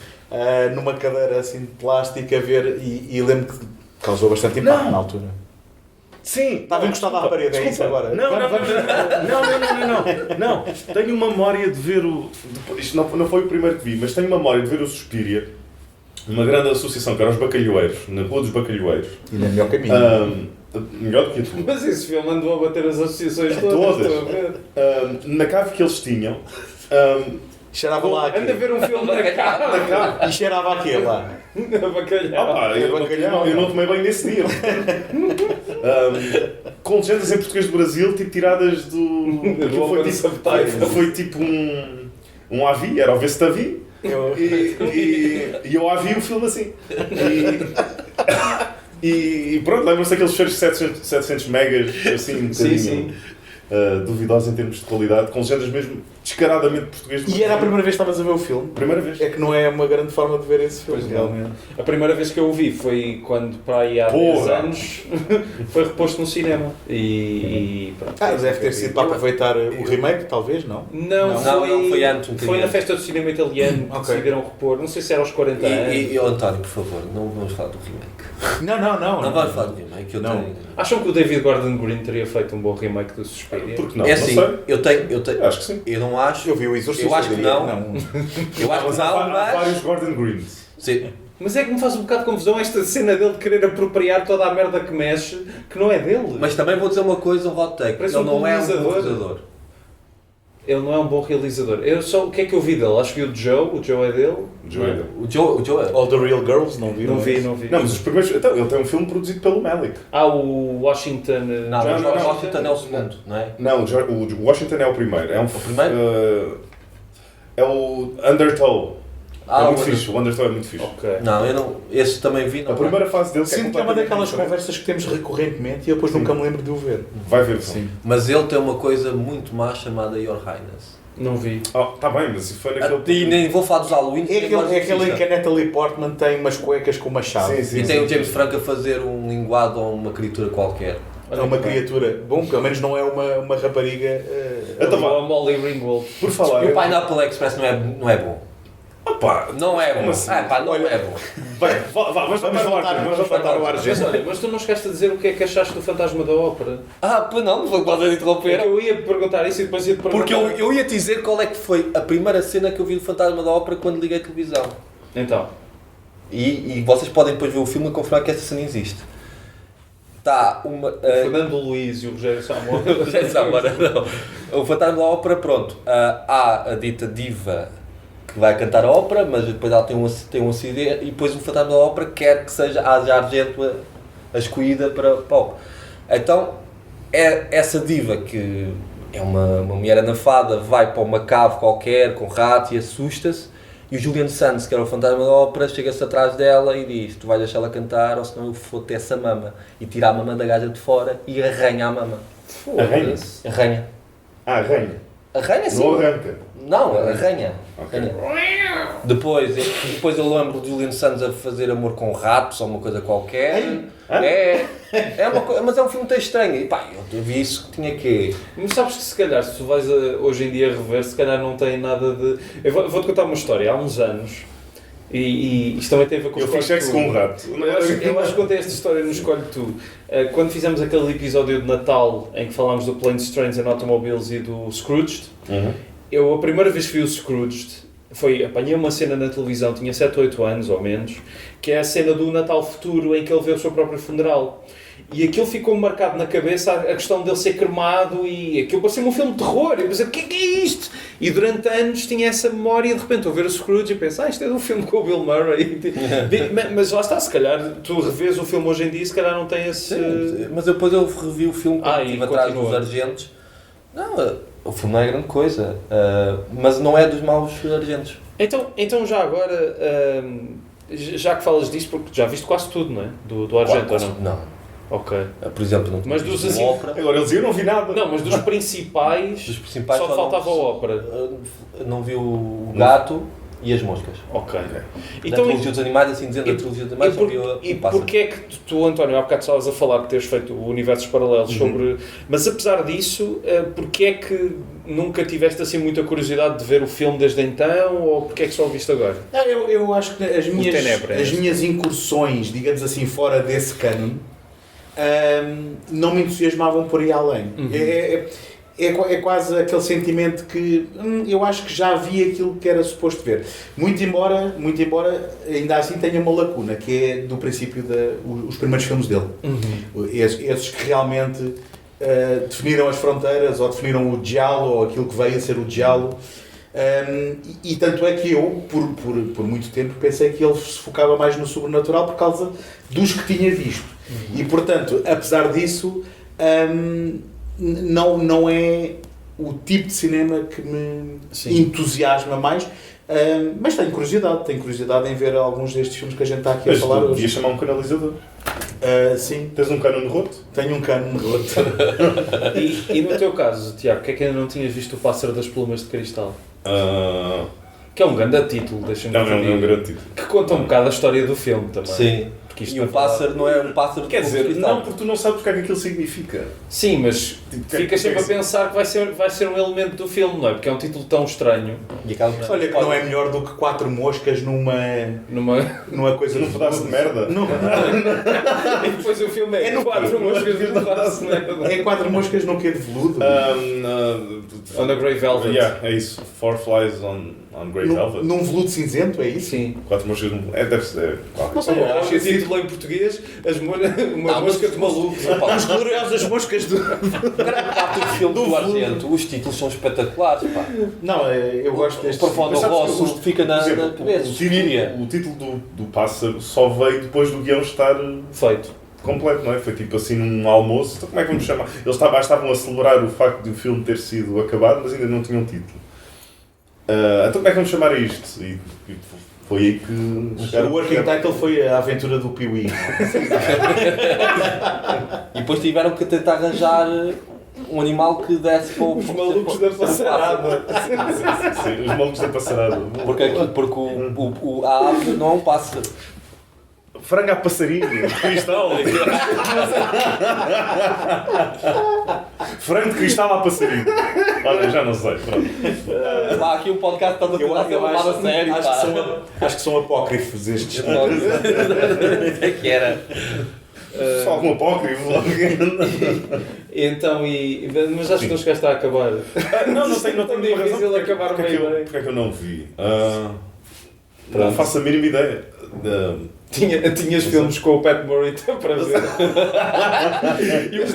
numa cadeira assim de plástico, a ver. E lembro que causou bastante impacto na altura. Sim. Estava encostado à parede, é isso agora? Não. Tenho uma memória de ver isto não foi o primeiro que vi, mas tenho memória de ver o Suspiria, uma grande associação que era os Bacalhoeiros, na Rua dos Bacalhoeiros. E na melhor caminho. Melhor do que tudo. Mas esse filme andou a bater as associações todas. Na cave que eles tinham. Cheirava lá aquilo. Anda a ver um filme na cave. E cheirava aquilo lá. Bacalhau. Eu não tomei bem nesse dia. Com legendas em português do Brasil, tipo tiradas do. Foi tipo um avi, era o Vestavi. E eu avi o filme assim. E pronto, lembram-se daqueles feiros de 700 megas, assim, um bocadinho duvidosos em termos de qualidade, com legendas mesmo descaradamente português. E era a primeira vez que estavas a ver o filme? Primeira vez. É que não é uma grande forma de ver esse filme, Pois realmente. A primeira vez que eu o vi foi quando, para aí há 10 anos, foi reposto no cinema. E pronto. Deve ter sido para aproveitar o remake, talvez, não? Não, foi antes. Foi na festa do cinema italiano que decidiram repor. Não sei se era aos 40 anos. E António, por favor, não vamos falar do remake. Não Vamos falar do remake. Acham que o David Gordon Green teria feito um bom remake do Suspiria? Porque não? É Não assim, sei. eu tenho. Acho que sim. Eu não acho. Eu vi o Exorcista. Eu acho que não. Eu acho que Mas não, há mas. vários Gordon Greens. Sim. Mas é que me faz um bocado de confusão esta cena dele de querer apropriar toda a merda que mexe, que não é dele. Mas também vou dizer uma coisa, um hot take. Parece Ele um não é um realizador. bom realizador. Ele não é um bom realizador. O que é que eu vi dele? Acho que vi o Joe é dele. O Joe é. All the Real Girls, não vi? Não vi. Não, mas os primeiros. Então, ele tem um filme produzido pelo Malick. O Washington... Não, George o Washington é o segundo, não é? Não, o Washington é o primeiro. É O primeiro? É o Undertow. É muito fixe, o Undertow é muito fixe. Ok. Não, eu não. Esse também vi. Não A primeira fase dele Sinto que é uma daquelas conversas que temos recorrentemente e eu depois nunca me lembro de o ver. Vai ver, sim. Mas ele tem uma coisa muito má chamada Your Highness. Não vi. Tá bem, mas foi naquele. E nem vou falar dos Halloween. É aquele em que a Natalie Portman tem umas cuecas com uma chave. Sim, E tem o James Franco a fazer um linguado a uma criatura qualquer. É uma criatura. Bom, pelo menos não é uma rapariga. Então vá, A Molly Ringwald. por falar. E o Pineapple Express não é bom. Opa, Não é bom. Como assim? Não é bom. bem, vamos voltar ao ar. Mas olha, mas tu não chegaste a dizer o que é que achaste do Fantasma da Ópera? Pois não foi quase a interromper. Eu ia perguntar isso e depois ia te perguntar. Porque eu ia te dizer qual é que foi a primeira cena que eu vi do Fantasma da Ópera quando liguei a televisão. Então. E vocês podem depois ver o filme e confirmar que essa cena existe. Está uma... O Fernando Luís e o Rogério Samora. não. O Fantasma da Ópera, pronto. Há a dita diva que vai cantar a ópera, mas depois ela tem um acidente e depois o Fantasma da Ópera quer que seja a Asia Argento a escolhida para a ópera. Então, essa diva que é uma mulher anafada, vai para uma cave qualquer com rato e assusta-se, e o Julian Sands, que era o Fantasma da Ópera, chega-se atrás dela e diz: tu vais deixá-la cantar ou senão eu foto essa mama, e tira a mama da gaja de fora e arranha a mama. Foda-se. Arranha. Arranha sim. Não arranca. Não, arranha. Ok. Arranha. Depois eu lembro do Julian Sands a fazer amor com ratos ou uma coisa qualquer. É uma coisa, mas é um filme tão estranho. E pá, eu vi isso que tinha que... Mas sabes que se calhar, se tu vais hoje em dia rever, se calhar não tem nada de... Eu vou-te contar uma história. Há uns anos, e isto também tem a ver com o Eu fiz sexo com um rato. Eu acho que contei esta história no Escolhe Tu. Quando fizemos aquele episódio de Natal em que falámos do Planes, Trains and Automobiles e do Scrooged, eu a primeira vez que vi o Scrooged apanhei uma cena na televisão, tinha 7 ou 8 anos ou menos, que é a cena do Natal futuro em que ele vê o seu próprio funeral. E aquilo ficou marcado na cabeça, a questão dele ser cremado, e aquilo parecia um filme de terror. Eu pensei, o que é isto? E durante anos tinha essa memória e de repente eu ver o Scrooge e pensei, isto é de um filme com o Bill Murray. Mas lá está, se calhar tu revês o filme hoje em dia e se calhar não tem esse... Sim, mas depois eu revi o filme quando estive atrás dos argentos. Não, o filme não é grande coisa, mas não é dos maus argentos. Então já agora, já que falas disso, porque já viste quase tudo, não é? Do Argento, ou não? Não. Ok. Por exemplo, não mas dos assim, agora eles eu não vi nada. Não, mas dos principais só faltava a ópera. Não vi o gato e as moscas. Ok. Então, a trilogia dos animais, assim dizendo, a trilogia dos animais, e porquê é que tu, António, há bocado estavas a falar de teres feito universos paralelos sobre... Mas apesar disso, porquê é que nunca tiveste assim muita curiosidade de ver o filme desde então, ou porquê é que só o viste agora? Eu acho que as minhas incursões, digamos assim, fora desse canon, não me entusiasmavam por ir além. É quase aquele sentimento que eu acho que já vi aquilo que era suposto ver. Muito embora ainda assim tenha uma lacuna, que é do princípio os primeiros filmes dele. Esses que realmente definiram as fronteiras, ou definiram o giallo, ou aquilo que veio a ser o giallo. E tanto é que eu, por muito tempo, pensei que ele se focava mais no sobrenatural por causa dos que tinha visto. E portanto, apesar disso, não é o tipo de cinema que me entusiasma mais, mas tenho curiosidade em ver alguns destes filmes que a gente está aqui a falar hoje. Devia chamar um canalizador. Sim. Tens um cano no roto? Tenho um cano no roto. E no teu caso, Tiago, que é que ainda não tinhas visto o Pássaro das Plumas de Cristal? Que é um grande título, deixa-me Não, é um grande título. que conta um bocado a história do filme também. Sim. Porque isto E o pássaro não é um pássaro Quer de dizer, cristal. não, porque tu não sabes o que é que aquilo significa. Sim, mas Tipo, que é ficas que sempre a é pensar que vai ser um elemento do filme, não é? Porque é um título tão estranho. E acaba por- Olha, que não é melhor do que 4 moscas numa coisa Num pedaço de merda? E depois o filme é É no 4 moscas de pedaço, não é? É 4 moscas no quê de veludo? On the Grey Velvet. Yeah, é isso. 4 flies on Grey Velvet. Num veludo cinzento, é isso? Sim. 4 moscas. Deve ser. Não sei, eu acho O que título em português, uma mosca de maluco. As gloriosas moscas do... Grande parte do filme do Argento, os títulos são espetaculares, pá. Não, eu gosto O deste... Profundo Mas sabes que Rosso fica na Por exemplo, cabeça. o título do pássaro só veio depois do guião estar Feito. completo, não é? Foi tipo assim num almoço. Então como é que vamos chamar? Eles estavam a celebrar o facto de o filme ter sido acabado, mas ainda não tinham título. Então como é que vamos chamar a isto? E foi aí que chegaram. O working title foi a aventura do Piuí. E depois tiveram que tentar arranjar um animal que desse para Os malucos da passarada. Sim, os malucos da passarada. Porque a ave não é um pássaro. Frango a passarinho, de cristal. Frango de cristal a passarinho. Olha, já não sei. Pronto. Pá, aqui o podcast está a tentar ser levado a sério, acho que são apócrifos estes. É que era. Só algum apócrifo. Então, mas acho que não chegaste a acabar. Não tenho uma difícil razão. acabar Porque uma ideia. é que eu não vi? Não faço a mínima ideia. Tinhas filmes com o Pat Morita para ver. E o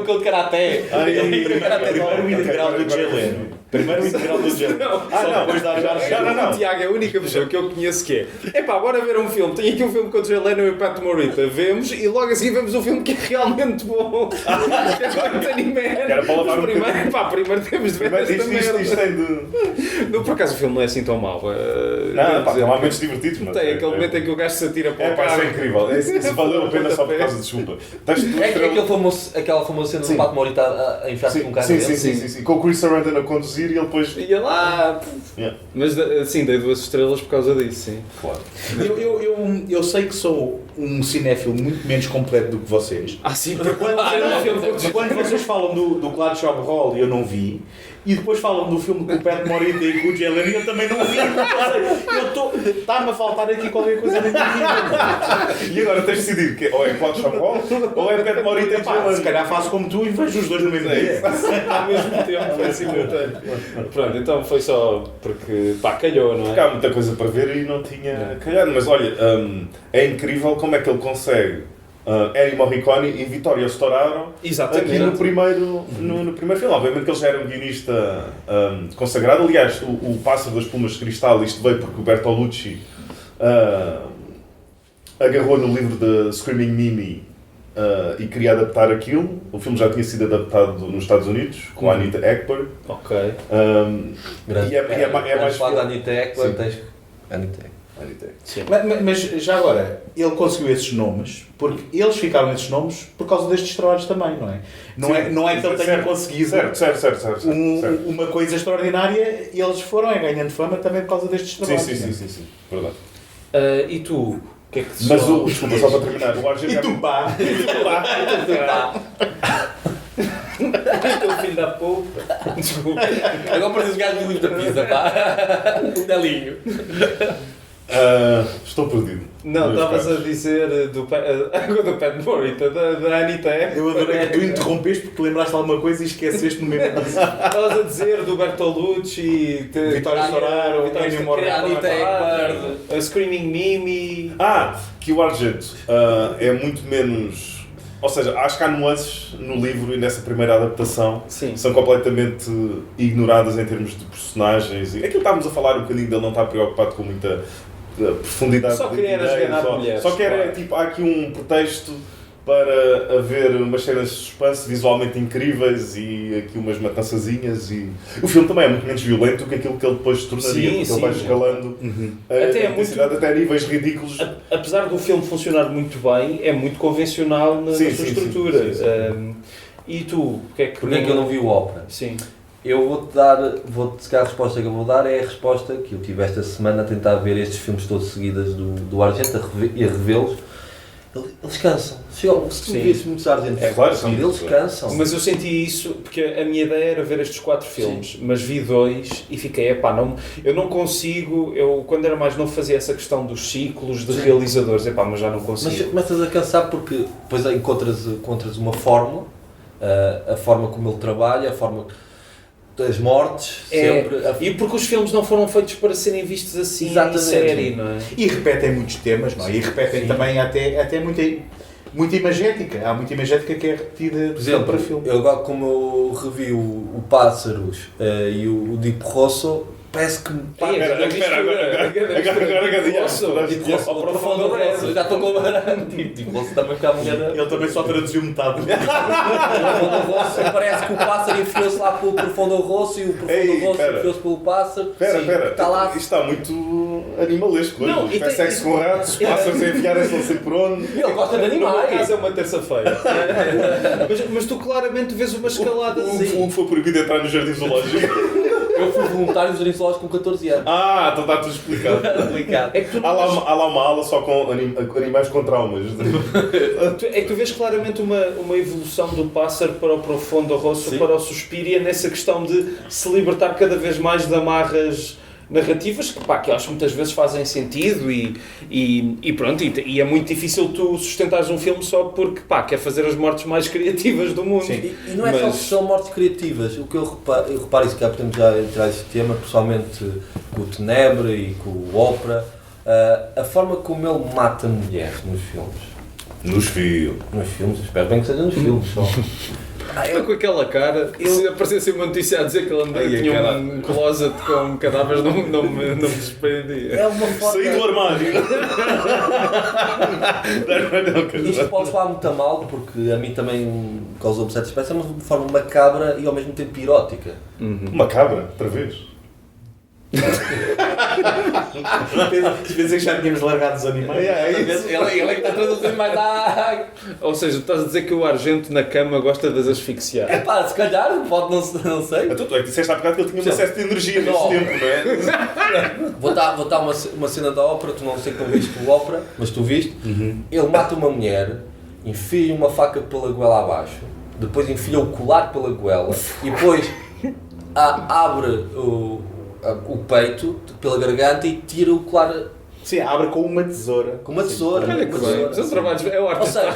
cão de karaté. Primeiro o integral do Jeleno. Primeiro o integral do Jeleno. Só depois da O Tiago é a única pessoa que eu conheço que é epá, bora ver um filme. Tem aqui um filme com o Jay Leno e o Pat Morita. Vemos e logo assim vemos um filme que é realmente bom. Que é o Anthony Era para lavar Mann. um Primeiro temos de ver Mas esta merda. isto tem de... Não, por acaso o filme não é assim tão mau. Não, pá, tem momentos divertidos, mas... Tem aquele momento em que o gajo se atira para o pá, isso carro. é incrível. Isso valeu a pena só por causa de chupa. Aquela famosa cena do Pato Morita a enfiar-se com um carro dele. Sim. Com o Chris Sarandon a conduzir e ele depois... Ia lá. Yeah. Mas sim, dei 2 estrelas por causa disso, sim. Claro. Eu sei que sou um cinéfilo muito menos completo do que vocês. Sim, Quando vocês falam do Claro Shop Hall, eu não vi. E depois falam do filme com o Pat Morita e com o Jay Leno, eu também não vi. Está-me a faltar aqui qualquer coisa na minha vida. E agora tens de decidir que ou é Cláudio Chapol ou é Pat Morita e Jay Pá, se Leno. calhar faço como tu e vejo os dois no mesmo dia. ao mesmo tempo, foi simultâneo. Pronto, então foi só porque, pá, calhou, não Porque é? há muita coisa para ver e não tinha calhado. Mas olha, é incrível como é que ele consegue Ennio Morricone e Vittorio Storaro Exatamente. aqui no primeiro filme. Obviamente que ele já era um guionista consagrado. Aliás, o Pássaro das Plumas de Cristal, isto veio porque o Bertolucci agarrou no livro de Screaming Mimi e queria adaptar aquilo. O filme já tinha sido adaptado nos Estados Unidos, com a Anita Ekberg. Ok. E é mais falar da fiel. Anita Ekberg, Sim. tens Anita Ekberg. Sim. Mas já agora, ele conseguiu esses nomes porque eles ficaram esses nomes por causa destes trabalhos também, não é? Não é que ele tenha conseguido Certo. uma coisa extraordinária e eles foram ganhando fama também por causa destes trabalhos. Sim. Verdade. E tu? O que é que te Mas soa? desculpa, só para terminar, o Argento... E tu pá! Teu filho da puta. Desculpa. Agora parece os gajos do livro da pizza, pá. Um delinho. Estou perdido. Não, Meus estavas a caros. dizer do Pat Morita, da Anita Ekberg. Eu adorei que tu interrompeste porque lembraste alguma coisa e esqueceste no mesmo disso. Estavas a dizer do Bertolucci, Vittorio Storaro, Ennio Morricone, Anita Ekberg. a Screaming Mimi. Que o Argento é muito menos... Ou seja, acho que há nuances no livro e nessa primeira adaptação Sim. que são completamente ignoradas em termos de personagens. E aquilo que estávamos a falar um bocadinho dele não está preocupado com muita profundidade. Só de queria era ideias, esganar mulheres, só que era, claro. tipo, há aqui um pretexto para haver umas cenas de suspense visualmente incríveis e aqui umas matançazinhas. E o filme também é muito menos violento do que aquilo que ele depois se tornaria, porque ele vai escalando Até a intensidade até a níveis ridículos. Apesar do filme funcionar muito bem, é muito convencional na sua estrutura. E tu, o que é que... Porquê é que eu não vi o Opera? Sim. Eu se calhar a resposta que eu vou dar é a resposta que eu tive esta semana a tentar ver estes filmes todos seguidos do Argento e a revê-los. Eles cansam. Se tu vês muitos Argentos, claro, sim, eles cansam. Mas eu senti isso, porque a minha ideia era ver estes 4 filmes, mas vi 2 e fiquei, eu não consigo, eu quando era mais novo fazia essa questão dos ciclos de realizadores, mas já não consigo. Mas começas a cansar porque depois encontras uma fórmula, a forma como ele trabalha, a forma... as mortes, sempre... E porque os filmes não foram feitos para serem vistos assim em série, não é? E repetem muitos temas, não é? E repetem também até muita imagética. Há muita imagética que é repetida, por exemplo, para filme. Eu agora, como eu revi o Pássaros e o Deep Rosso, parece que... Agora, o Profundo Rosso, já estou com o Deep Rosso também ficava Ele também só traduziu metade. O Profundo Rosso, parece que o pássaro enfiou-se lá pelo Profundo Rosso e o Profundo Rosso enfiou-se pelo pássaro. Espera, está lá. isto está muito animalesco. Não, é sexo com ratos, os pássaros a enfiarem-se não sei por onde. Ele gosta de No meu animais. caso é uma terça-feira. mas tu claramente vês uma escalada O fumo foi proibido entrar no jardim zoológico. Eu fui voluntário dos zoológicos com 14 anos. Então está tudo explicado. É que tu Há lá uma ala só com animais com traumas. É que tu vês claramente uma evolução do pássaro para o Profundo Rosso, para o Suspiria, nessa questão de se libertar cada vez mais de amarras narrativas que eu acho que muitas vezes fazem sentido e pronto, e é muito difícil tu sustentares um filme só porque quer fazer as mortes mais criativas do mundo. E não é só que são mortes criativas. O que eu reparo isso, que podemos já entrar nesse tema, pessoalmente com o Tenebre e com o Ópera, a forma como ele mata mulheres nos filmes. Nos filmes, espero bem que seja nos filmes só. Está com aquela cara, se aparecesse uma notícia a dizer que ele tinha um closet com cadáveres, não me surpreendia. É uma forma... Saí do armário! Isto pode falar muito a mal, porque a mim também causou-me certa espécie, é uma forma macabra e ao mesmo tempo erótica. Uma cabra, outra vez. Pensei que já tínhamos largado os animais. Ele é que está traduzindo mais da... Ou seja, estás a dizer que o Argento na cama gosta de as asfixiar. Se calhar, pode, não sei. Tu é que disseste há bocado que ele tinha um excesso de energia nesse tempo, não é? Vou dar uma cena da ópera, tu não sei que não viste o ópera, mas tu viste. Ele mata uma mulher, enfia uma faca pela goela abaixo, depois enfia o colar pela goela e depois abre o peito pela garganta e tira o colar. Sim, abre com uma tesoura. Com uma tesoura. Olha que bem, são trabalhos, é o arte. Ou seja,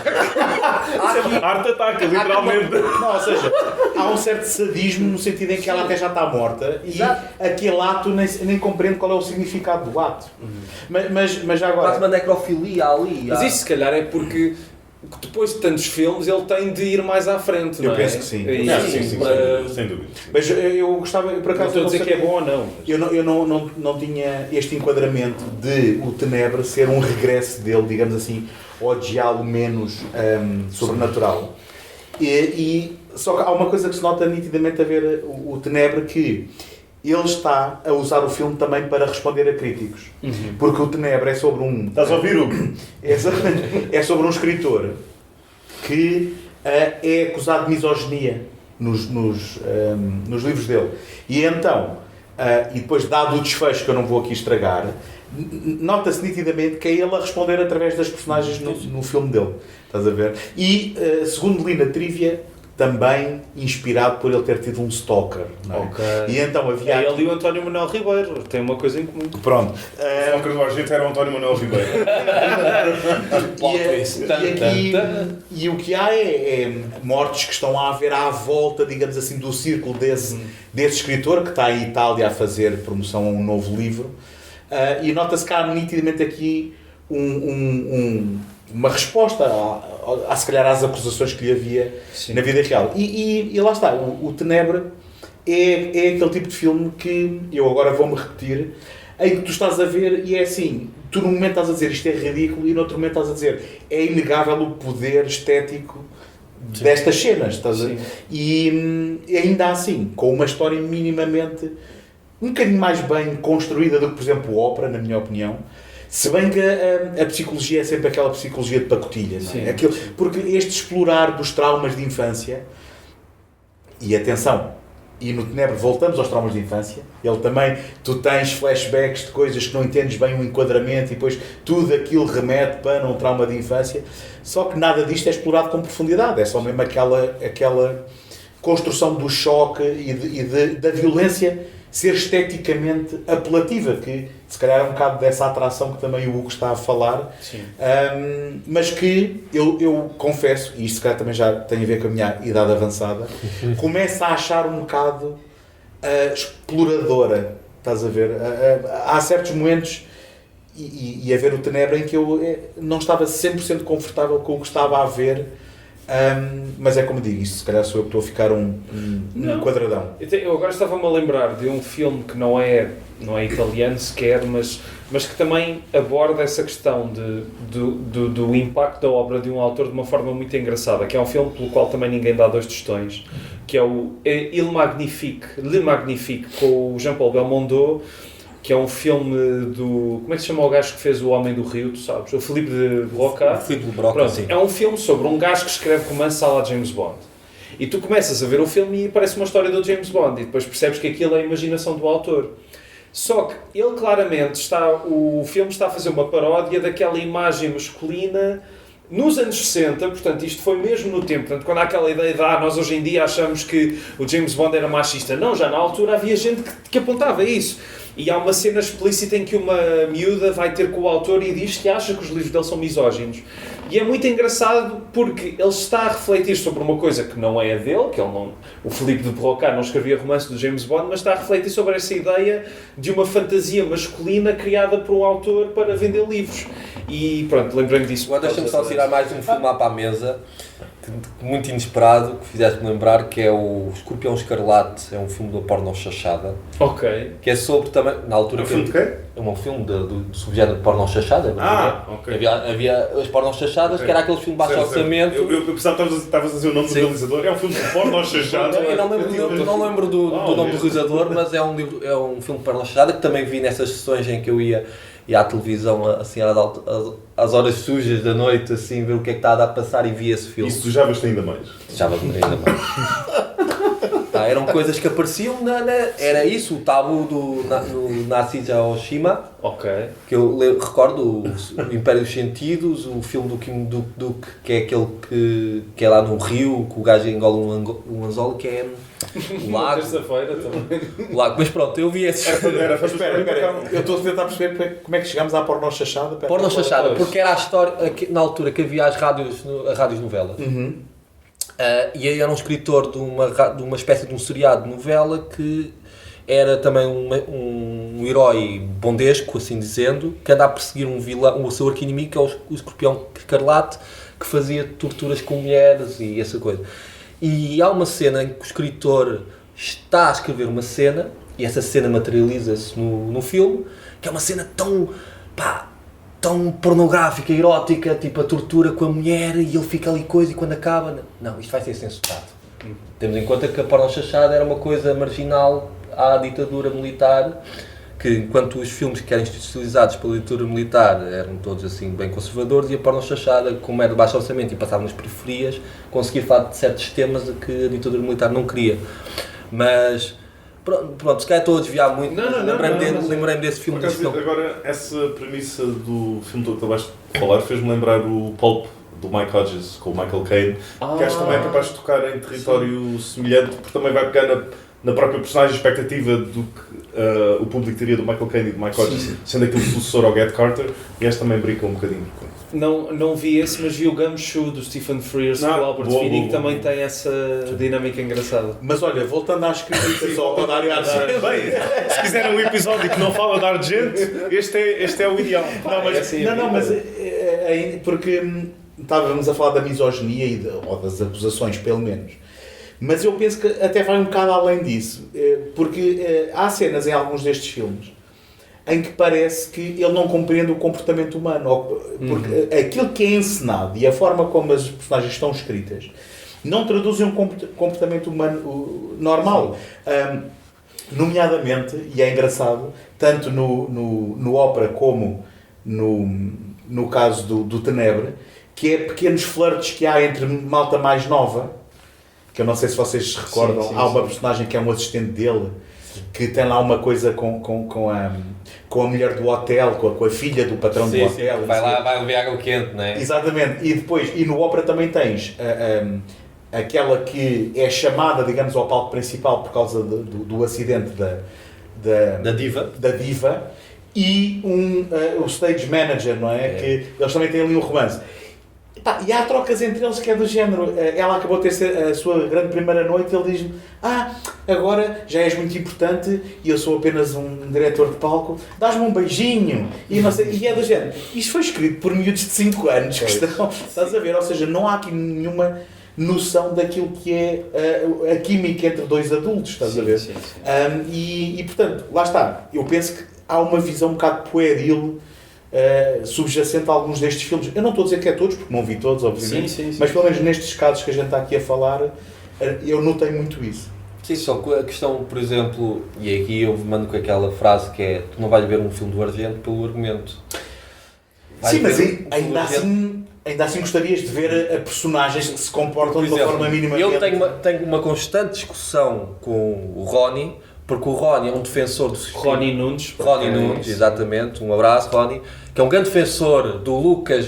Arte ataca, literalmente. Não, ou seja, há um certo sadismo no sentido em que ela até já está morta e aquele ato nem compreende qual é o significado do ato. Mas já agora... faz uma necrofilia ali. Mas isso se calhar é porque depois de tantos filmes ele tem de ir mais à frente, não é? Eu penso que sim. Sim, sem dúvida. Mas eu gostava, por Não acaso... estou a dizer que é bom ou não. Eu não tinha este enquadramento de o Tenebre ser um regresso dele, digamos assim, ao diálogo menos sobrenatural. Só que há uma coisa que se nota nitidamente a ver o Tenebre, que ele está a usar o filme também para responder a críticos. Porque o Tenebre é sobre um... Estás a ouvir, Hugo? É sobre um escritor que é acusado de misoginia nos livros dele. E então, e depois dado o desfecho, que eu não vou aqui estragar, nota-se nitidamente que é ele a responder através das personagens no filme dele. Estás a ver? E, segundo li na trivia, também inspirado por ele ter tido um stalker. Não é? Ok. E então havia... Ele e o António Manuel Ribeiro têm uma coisa em comum. Pronto. O stalker do Argento era o António Manuel Ribeiro. E o que há é mortes que estão a haver à volta, digamos assim, do círculo desse escritor que está em Itália a fazer promoção a um novo livro. E nota-se que há nitidamente aqui uma resposta se calhar às acusações que lhe havia na vida real. E lá está, o Tenebre é aquele tipo de filme que eu agora vou-me repetir, em que tu estás a ver e é assim, tu num momento estás a dizer isto é ridículo e no outro momento estás a dizer é inegável o poder estético destas cenas, estás a ver? E ainda assim, com uma história minimamente um bocadinho mais bem construída do que, por exemplo, Ópera, na minha opinião. Se bem que a psicologia é sempre aquela psicologia de pacotilha, não é? Porque este explorar dos traumas de infância, e atenção, e no Tenebre voltamos aos traumas de infância, ele também, tu tens flashbacks de coisas que não entendes bem o enquadramento e depois tudo aquilo remete para um trauma de infância, só que nada disto é explorado com profundidade, é só mesmo aquela construção do choque e da violência ser esteticamente apelativa, que se calhar é um bocado dessa atração que também o Hugo está a falar, mas que eu confesso, e isto se calhar também já tem a ver com a minha idade avançada, começo a achar um bocado exploradora, estás a ver? Há certos momentos, e a ver o Tenebre, em que eu não estava 100% confortável com o que estava a ver. Mas é como digo, isto se calhar sou eu que estou a ficar um quadradão. Eu agora estava-me a lembrar de um filme que não é italiano sequer, mas que também aborda essa questão do impacto da obra de um autor de uma forma muito engraçada, que é um filme pelo qual também ninguém dá dois tostões, que é o Le Magnifique, com o Jean-Paul Belmondo, que é um filme do... Como é que se chama o gajo que fez O Homem do Rio, tu sabes? O Philippe de Broca. Philippe de Broca, sim. É um filme sobre um gajo que escreve romance à la James Bond. E tu começas a ver o filme e parece uma história do James Bond e depois percebes que aquilo é a imaginação do autor. Só que ele claramente o filme está a fazer uma paródia daquela imagem masculina nos anos 60, portanto isto foi mesmo no tempo, portanto quando há aquela ideia de nós hoje em dia achamos que o James Bond era machista, não, já na altura havia gente que apontava isso. E há uma cena explícita em que uma miúda vai ter com o autor e diz que acha que os livros dele são misóginos. E é muito engraçado porque ele está a refletir sobre uma coisa que não é a dele, que ele não, o Philippe de Broca não escrevia romance do James Bond, mas está a refletir sobre essa ideia de uma fantasia masculina criada por um autor para vender livros. E pronto, lembrei-me disso. Agora deixa-me só tirar mais um filme lá para a mesa, muito inesperado, que fizeste-me lembrar, que é o Escorpião Escarlate, é um filme da porno chachada. Ok. Que é sobre também, na altura... É um filme de quê? É um filme do subgénero de porno chachada. Ok. Havia as porno chachadas, que era aqueles filmes de baixo orçamento. Eu pensava que estavas a dizer o nome do realizador. É um filme de porno chachada. Eu não lembro do nome do realizador, mas é um filme de porno chachada que também vi nessas sessões em que eu ia à televisão assim, às horas sujas da noite, assim, ver o que é que está a dar a passar e vi esse filme. E sujavas-te ainda mais? Sujava-me ainda mais. Eram coisas que apareciam era isso, o tabu do Nazi Hiroshima. Ok. Que eu recordo, o Império dos Sentidos, o filme do Kim Duk, que é aquele que é lá no Rio, que o gajo engola um anzol, que é o lago. Terça-feira também. O lago. Mas pronto, eu vi esse filme. Espera, eu estou a tentar perceber como é que chegámos à porno chachada. Porno chachada, porque era a história, na altura que havia as rádios novelas. E aí era um escritor de uma espécie de um seriado de novela que era também um herói bondesco, assim dizendo, que anda a perseguir um vilão, o seu arqui-inimigo, que é o Escorpião Escarlate, que fazia torturas com mulheres e essa coisa. E há uma cena em que o escritor está a escrever uma cena, e essa cena materializa-se no filme, que é uma cena tão pornográfica, erótica, tipo a tortura com a mulher, e ele fica ali coisa, e quando acaba, não, isto vai ser censurado. Temos em conta que a porno chachada era uma coisa marginal à ditadura militar, que enquanto os filmes que eram institucionalizados pela ditadura militar eram todos assim bem conservadores, e a porno chachada, como era de baixo orçamento e passava nas periferias, conseguia falar de certos temas que a ditadura militar não queria. Mas pronto, se calhar estou a desviar muito, lembrei-me desse filme. Agora, essa premissa do filme que acabaste de falar fez-me lembrar o Pulp, do Mike Hodges, com o Michael Caine, que acho que também é capaz de tocar em território semelhante, porque também vai pegar na própria personagem, a expectativa do que o público teria do Michael Caine e do Mike Hodges, sendo aquele sucessor ao Get Carter, e este também brinca um bocadinho com isso. Não vi esse, mas vi o Gumshoe do Stephen Frears com o Albert Finney, que também tem essa dinâmica engraçada. Mas olha, voltando à escrita só para dar Argento. Bem, se quiserem um episódio que não fala de Argento, este é o ideal. Porque estávamos a falar da misoginia ou das acusações, pelo menos. Mas eu penso que até vai um bocado além disso, porque há cenas em alguns destes filmes em que parece que ele não compreende o comportamento humano, porque aquilo que é encenado e a forma como as personagens estão escritas não traduzem um comportamento humano normal. Nomeadamente, e é engraçado, tanto no ópera como no caso do Tenebre, que é pequenos flirts que há entre malta mais nova, que eu não sei se vocês se recordam, há uma personagem que é um assistente dele, que tem lá uma coisa com a mulher do hotel, com a filha do patrão do hotel. Vai lá, vai beber água quente, não é? Exatamente. E no ópera também tens aquela que é chamada, digamos, ao palco principal por causa do acidente Da diva. Da diva, e o stage manager, não é? Que eles também têm ali um romance. E há trocas entre eles que é do género. Ela acabou de ter a sua grande primeira noite e ele diz-me: agora já és muito importante e eu sou apenas um diretor de palco, dás-me um beijinho. E, não sei, e é do género. Isto foi escrito por miúdos de 5 anos que estão, estás a ver? Ou seja, não há aqui nenhuma noção daquilo que é a química entre dois adultos, estás a ver? Sim. E portanto, lá está. Eu penso que há uma visão um bocado pueril subjacente a alguns destes filmes. Eu não estou a dizer que é todos, porque não vi todos, obviamente, Sim. mas pelo menos nestes casos que a gente está aqui a falar, eu notei muito isso. Sim, só que a questão, por exemplo, e aqui eu mando com aquela frase que é: tu não vais ver um filme do Argento pelo argumento. Sim, mas ainda assim gostarias de ver a personagens que se comportam de uma forma minimamente... Eu tenho uma constante discussão com o Ronnie, porque o Ronnie é um defensor do Ronnie Nunes, exatamente, um abraço, Ronnie, que é um grande defensor do Lucas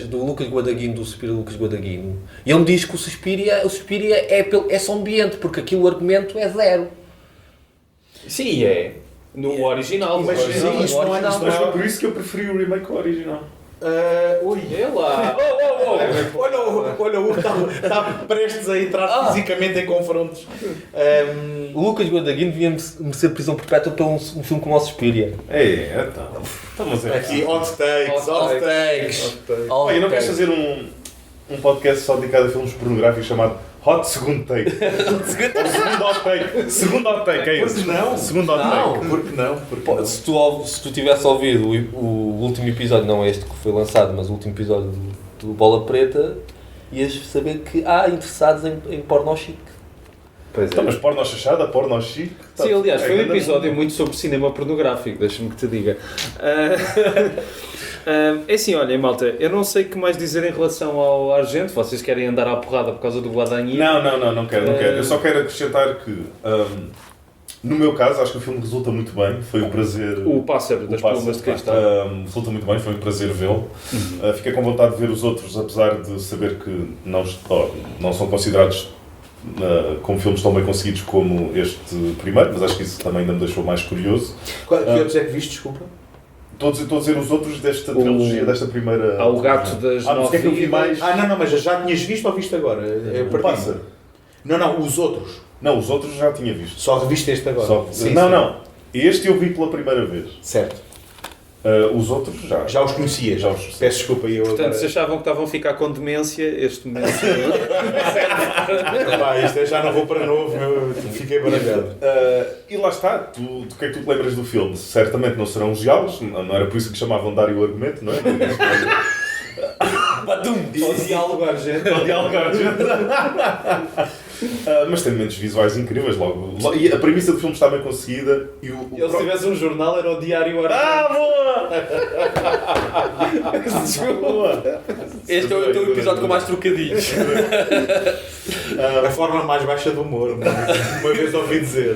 Guadagnino, do Suspiria Lucas Guadagnino, e ele diz que o Suspiria é só ambiente, porque aquilo o argumento é zero. Sim, é. No original. Mas isto não é... Mas foi por isso que eu preferi o remake ao original. É lá. Olha, o está prestes a entrar fisicamente em confrontos. O Lucas Guadagnino devia merecer prisão perpétua para um filme como o Suspiria. Estamos Aqui, hot takes. Olha, não queres fazer um podcast só dedicado a filmes pornográficos chamado Hot Segundo Take? Segundo hot take, é isso? Porque não? Segundo hot take. Porque não? Se tu tivesse ouvido o último episódio, não este que foi lançado, mas o último episódio do Bola Preta, ias saber que há interessados em porno chique. Pois é. Então, mas porno chachada, porno chique... Sim, aliás, foi um episódio muito sobre cinema pornográfico, deixa-me que te diga. É assim, olha, malta, eu não sei o que mais dizer em relação ao Argento. Vocês querem andar à porrada por causa do Guadagnino? Não quero. Eu só quero acrescentar que, no meu caso, acho que o filme resulta muito bem. Foi um prazer... O Pássaro das Plumas de Cristal. Resulta muito bem, foi um prazer vê-lo. Fiquei com vontade de ver os outros, apesar de saber que não são considerados como filmes tão bem conseguidos como este primeiro, mas acho que isso também ainda me deixou mais curioso. Que outros é que viste, desculpa? Estou a dizer os outros desta trilogia, desta primeira... Há o Gato das Nove que eu vi mais... Não, mas já tinhas visto ou viste agora? O Pássaro. Não, os outros. Não, os outros já tinha visto. Só reviste este agora? Sim. Não. Este eu vi pela primeira vez. Certo. Os outros já. Já os conhecia. Peço desculpa. Portanto, se achavam que estavam a ficar com demência, este momento... Isto já não vou para novo, fiquei baralhado. E lá está, do que é que tu te lembras do filme? Certamente não serão os diálogos, não era por isso que chamavam Dário o Argumento, não é? O diálogo Argento. Mas tem momentos visuais incríveis logo. E a premissa do filme está bem conseguida. E se tivesse um jornal, era o Diário Argento. Boa! Este é o episódio com mais trocadilhos. A forma mais baixa do humor, uma vez ouvi dizer.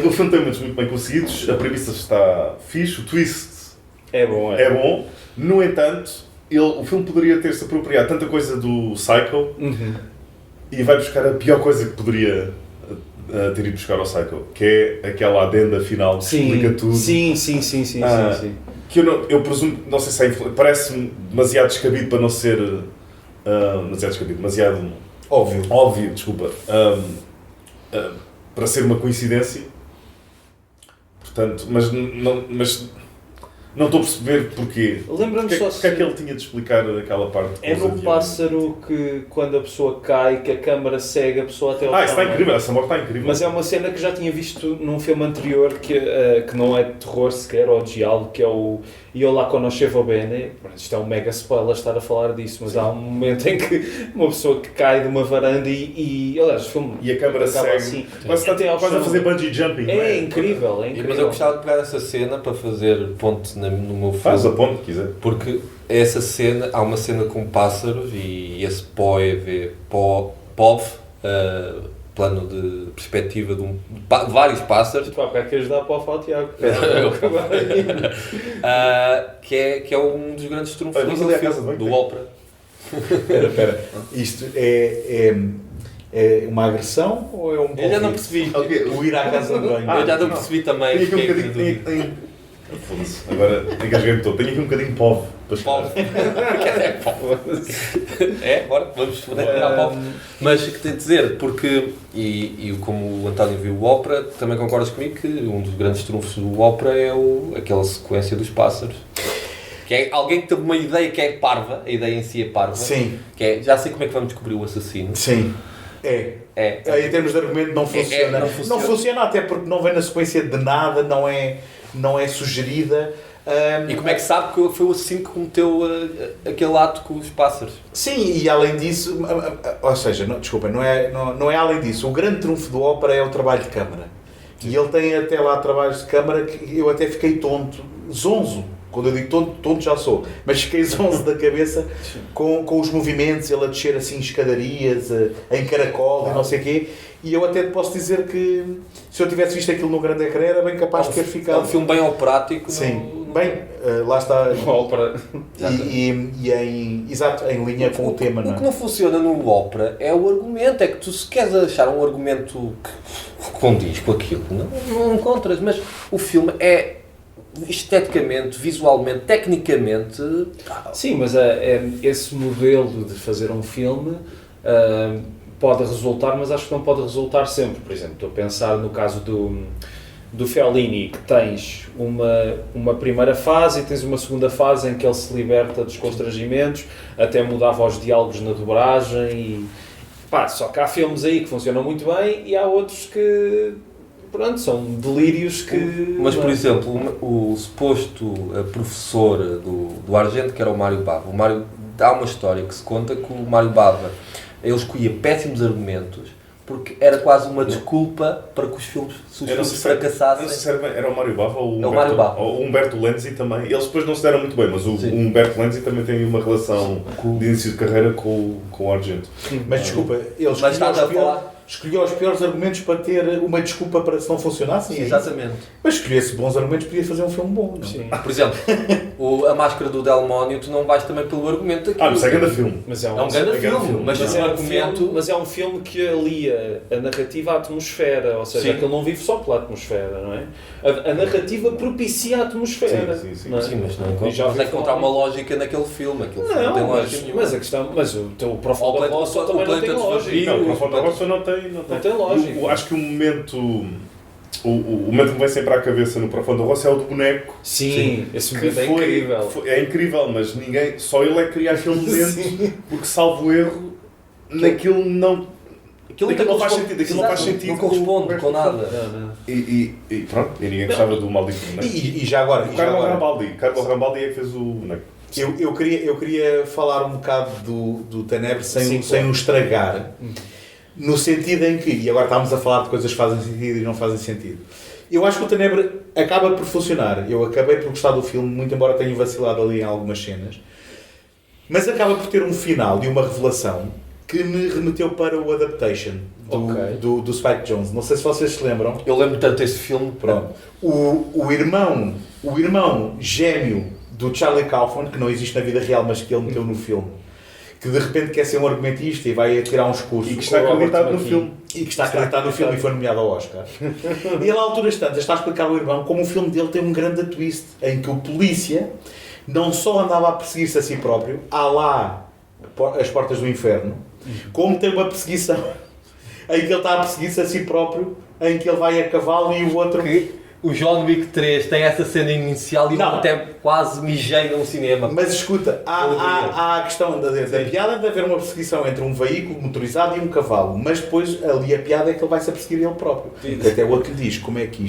O filme tem momentos muito bem conseguidos, a premissa está fixe, o twist é bom. No entanto, o filme poderia ter-se apropriado tanta coisa do Psycho e vai buscar a pior coisa que poderia ter ido buscar ao Psycho, que é aquela adenda final que explica tudo. Sim. Que eu presumo, não sei se parece-me demasiado descabido para não ser... demasiado óbvio, desculpa. Para ser uma coincidência. Portanto, mas Não estou a perceber porquê. Lembra-me só Porque é que ele tinha de explicar aquela parte? É num pássaro que quando a pessoa cai, que a câmara segue a pessoa até ao chão. Isso está incrível, essa morte está incrível. Mas é uma cena que já tinha visto num filme anterior que não é de terror sequer, ou de diálogo, que é o Io la conoscevo bene. Isto é um mega spoiler estar a falar disso, mas há um momento em que uma pessoa que cai de uma varanda aliás, o filme e a câmara acaba segue. assim. Quase a fazer bungee jumping. É incrível, é Mas eu incrível. gostava de pegar essa cena para fazer ponte no meu filme. Faz a ponte, quiser. Porque essa cena, há uma cena com pássaros e esse POV, plano de perspectiva de vários pássaros, Pá, porque é que ajudar para o falar, Tiago? que é um dos grandes trunfos Olha, vamos ali à casa de do banho, ópera. Espera. Isto é uma agressão ou é um Eu já não convite? percebi. O ir à casa de banho. Eu já não percebi também. Tenho aqui um porque é que bocadinho. tudo- Foda-se. Agora engasguei-me todo. Tenho aqui um bocadinho de POV para Pov. chegar. Bora, vamos foder a Pov. Mas que tenho de dizer, porque, e como o António viu o ópera, também concordas comigo que um dos grandes trunfos do ópera é aquela sequência dos pássaros. Que é alguém que teve uma ideia que é parva, a ideia em si é parva. Sim. Que é, já sei como é que vamos descobrir o assassino. Sim. Em termos de argumento não funciona. Não funciona até porque não vem na sequência de nada, não é sugerida. E como é que sabe que foi o assassino que cometeu aquele ato com os pássaros? Sim, e além disso, ou seja, não é além disso. O grande trunfo do ópera é o trabalho de câmara. E ele tem até lá trabalhos de câmara que eu até fiquei zonzo. Quando eu digo tonto já sou, mas fiquei zonzo da cabeça com os movimentos, ele a descer assim escadarias, em caracol e não sei o quê. E eu até te posso dizer que se eu tivesse visto aquilo no grande ecrã era bem capaz de ter ficado... É um filme bem operático. Sim, bem, lá está... Ópera. Exato, em linha com o tema. O que não funciona no ópera é o argumento, é que tu se queres achar um argumento que condiz com aquilo, não encontras, mas o filme é... esteticamente, visualmente, tecnicamente... Sim, mas esse modelo de fazer um filme pode resultar, mas acho que não pode resultar sempre. Por exemplo, estou a pensar no caso do Fellini, que tens uma primeira fase e tens uma segunda fase em que ele se liberta dos constrangimentos, até mudava os diálogos na dobragem e... só que há filmes aí que funcionam muito bem e há outros que... Pronto, são delírios que... Mas, por exemplo, o suposto professor do Argento, que era o Mário Bava. O Mário dá uma história que se conta que o Mário Bava, ele escolhia péssimos argumentos, porque era quase uma desculpa para que os filmes fracassassem. Não sei se era o Mário Bava ou o Humberto Lenzi também. Eles depois não se deram muito bem, mas o Humberto Lenzi também tem uma relação de início de carreira com o Argento. Mas desculpa, ele escolheu os piores argumentos para ter uma desculpa para se não funcionasse. Exatamente. Mas escolhesse bons argumentos, podia fazer um filme bom. Não? Sim. Por exemplo, a Máscara do Delmónio, tu não vais também pelo argumento daquilo. Mas é grande filme. Mas é um grande filme, mas é um filme que alia a narrativa à atmosfera, ou seja, aquele não vive só pela atmosfera, não é? A narrativa propicia a atmosfera. Sim. Não é? Sim, mas não encontrar uma lógica naquele filme. Aquele filme não tem lógica nenhuma. Mas a questão, mas o Profundo da Roça também não tem lógica. Não, o Profundo da Roça não tem lógica. Acho que o momento que me vem sempre à cabeça no Profundo da Roça é o do boneco. Sim, esse momento é incrível. É incrível, mas só ele é que cria aquele momento, porque salvo erro, naquilo não... Aquilo não faz sentido. Não corresponde com nada. E pronto, e ninguém gostava do maldito boneco. E já agora... Carlo Rambaldi é que fez o boneco. Eu queria falar um bocado do Tenebre sem o estragar. No sentido em que, e agora estamos a falar de coisas que fazem sentido e não fazem sentido, eu acho que o Tenebre acaba por funcionar. Eu acabei por gostar do filme, muito embora tenha vacilado ali em algumas cenas, mas acaba por ter um final e uma revelação que me remeteu para o Adaptation do Spike Jonze. Não sei se vocês se lembram. Eu lembro tanto desse filme. Pronto. O irmão gêmeo do Charlie Kaufman, que não existe na vida real, mas que ele meteu no filme, que de repente quer ser um argumentista e vai tirar uns cursos. E que está acreditado no filme. E que está acreditado no filme e foi nomeado ao Oscar. E ele, a alturas tantas, está a explicar ao irmão como o filme dele tem um grande twist, em que o polícia não só andava a perseguir-se a si próprio, há lá as portas do inferno, como tem uma perseguição em que ele está a perseguir-se a si próprio, em que ele vai a cavalo e o outro... o John Wick 3 tem essa cena inicial e eu Não. até quase mijei num cinema. Mas escuta, há a questão da piada de haver uma perseguição entre um veículo motorizado e um cavalo, mas depois ali a piada é que ele vai-se a perseguir ele próprio. Até o outro lhe diz, como é que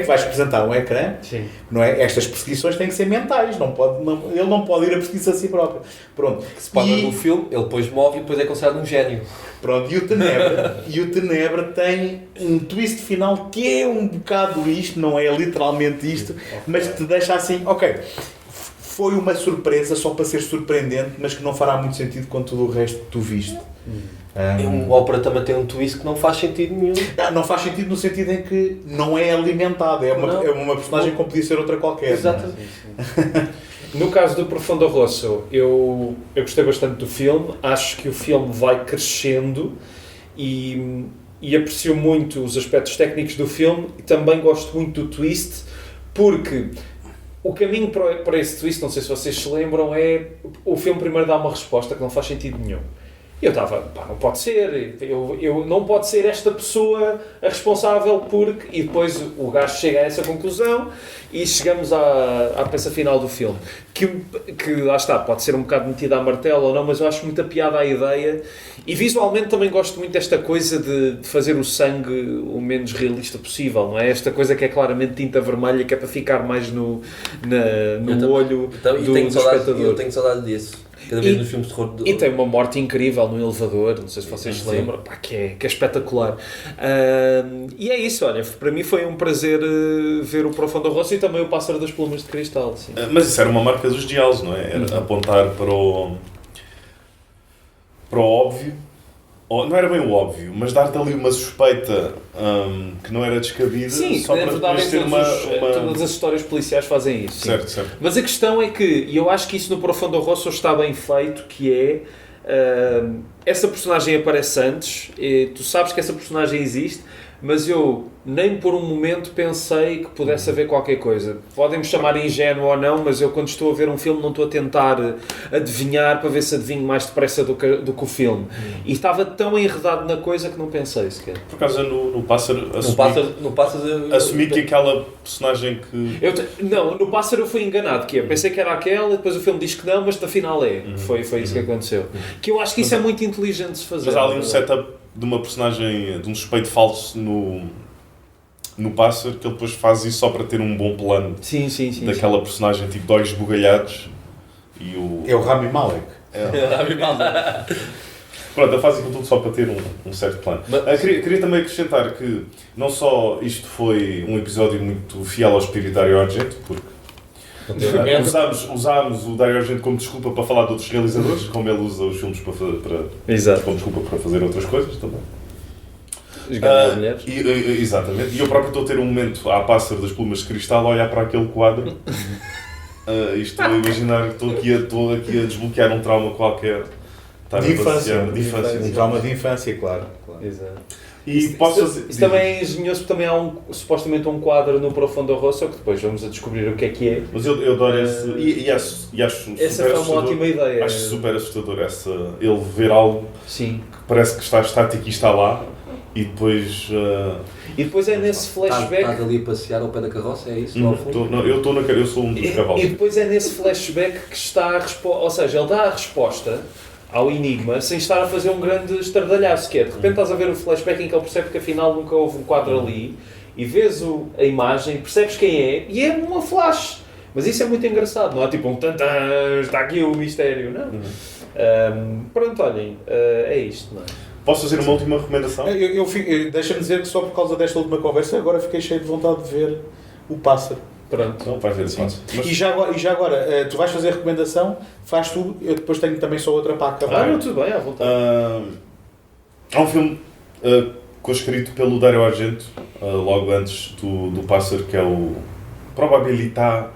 vais apresentar um ecrã? Sim. Não é? Estas perseguições têm que ser mentais, ele não pode ir a perseguir-se a si próprio. Pronto. Se pode ver no filme, ele depois morre e depois é considerado um gênio. Pronto, e o Tenebra tem um twist final que é um bocado isto, não é literalmente isto, mas que te deixa assim, ok, foi uma surpresa só para ser surpreendente, mas que não fará muito sentido com tudo o resto que tu viste. O ópera também tem um twist que não faz sentido nenhum. Não faz sentido no sentido em que não é alimentado, é uma personagem como podia ser outra qualquer. Exatamente. No caso do Profundo Rosso, eu gostei bastante do filme, acho que o filme vai crescendo e aprecio muito os aspectos técnicos do filme e também gosto muito do twist, porque o caminho para esse twist, não sei se vocês se lembram, é o filme primeiro dá uma resposta que não faz sentido nenhum. E eu estava, não pode ser, não pode ser esta pessoa a responsável porque... E depois o gajo chega a essa conclusão e chegamos à peça final do filme. Que lá está, pode ser um bocado metida à martelo ou não, mas eu acho muita piada a ideia. E visualmente também gosto muito desta coisa de fazer o sangue o menos realista possível, não é? Esta coisa que é claramente tinta vermelha, que é para ficar mais no olho do espectador. Eu tenho saudade disso. Cada vez nos filmes de terror. E tem uma morte incrível no elevador, não sei se vocês se lembram, que é espetacular. E é isso, olha, para mim foi um prazer ver o Profundo Rosso e também o Pássaro das Plumas de Cristal. Sim. Mas isso era uma marca dos diálogos, não é? Era apontar para o óbvio, ou, não era bem o óbvio, mas dar-te ali uma suspeita que não era descabida, Sim, só para depois ter todas as histórias policiais fazem isso. Sim. Certo. Mas a questão é que, e eu acho que isso no Profundo Rosso está bem feito, que é essa personagem aparece antes, e tu sabes que essa personagem existe, mas eu nem por um momento pensei que pudesse haver qualquer coisa. Podem-me chamar ingênuo ou não, mas eu quando estou a ver um filme não estou a tentar adivinhar para ver se adivinho mais depressa do que o filme. E estava tão enredado na coisa que não pensei sequer. Por causa no Pássaro, assumi que aquela personagem que... Não, no Pássaro eu fui enganado, que é, pensei que era aquela e depois o filme diz que não, mas afinal é. Foi isso que aconteceu. Que eu acho que isso é muito inteligente de se fazer. Mas há ali um setup de uma personagem, de um suspeito falso no Pássaro, que ele depois faz isso só para ter um bom plano daquela personagem tipo de olhos bugalhados. É o Rami Malek. Pronto, ele faz aquilo tudo só para ter um certo plano. Queria também acrescentar que não só isto foi um episódio muito fiel ao espírito de Dario Argento, porque usámos o Dario Argento como desculpa para falar de outros realizadores, como ele usa os filmes como desculpa para fazer outras coisas também. Mulheres. Exatamente. E eu próprio estou a ter um momento à Pássaro das Plumas de Cristal a olhar para aquele quadro. Estou a imaginar que estou aqui a desbloquear um trauma qualquer. De infância. Um trauma de infância, claro. Exato. E posso fazer... Isso também é engenhoso, porque também há supostamente um quadro no Profundo Rosso, que depois vamos a descobrir o que é. Mas eu adoro esse... E acho essa foi uma ótima ideia. Acho super assustador ele ver algo que parece que está estático e está lá, e depois... E depois é nesse flashback... Estás ali a passear ao pé da carroça, é isso? Eu sou um dos cavalos. E depois é nesse flashback que está a resposta... Ou seja, ele dá a resposta ao enigma sem estar a fazer um grande estardalhaço, que é, de repente estás a ver o flashback em que ele percebe que afinal nunca houve um quadro ali, e vês a imagem, percebes quem é, e é uma flash. Mas isso é muito engraçado, não é tipo um tantã, está aqui o mistério, não. Pronto, olhem, é isto, não é? Posso fazer uma última recomendação? Deixa-me dizer que só por causa desta última conversa agora fiquei cheio de vontade de ver o Pássaro. Pronto. Não, vai ver sim. E já agora, tu vais fazer a recomendação, faz tu, eu depois tenho também só outra para acabar. Não, tudo bem, à vontade. Há um filme co-escrito pelo Dario Argento, logo antes do Pássaro, que é o Probabilità,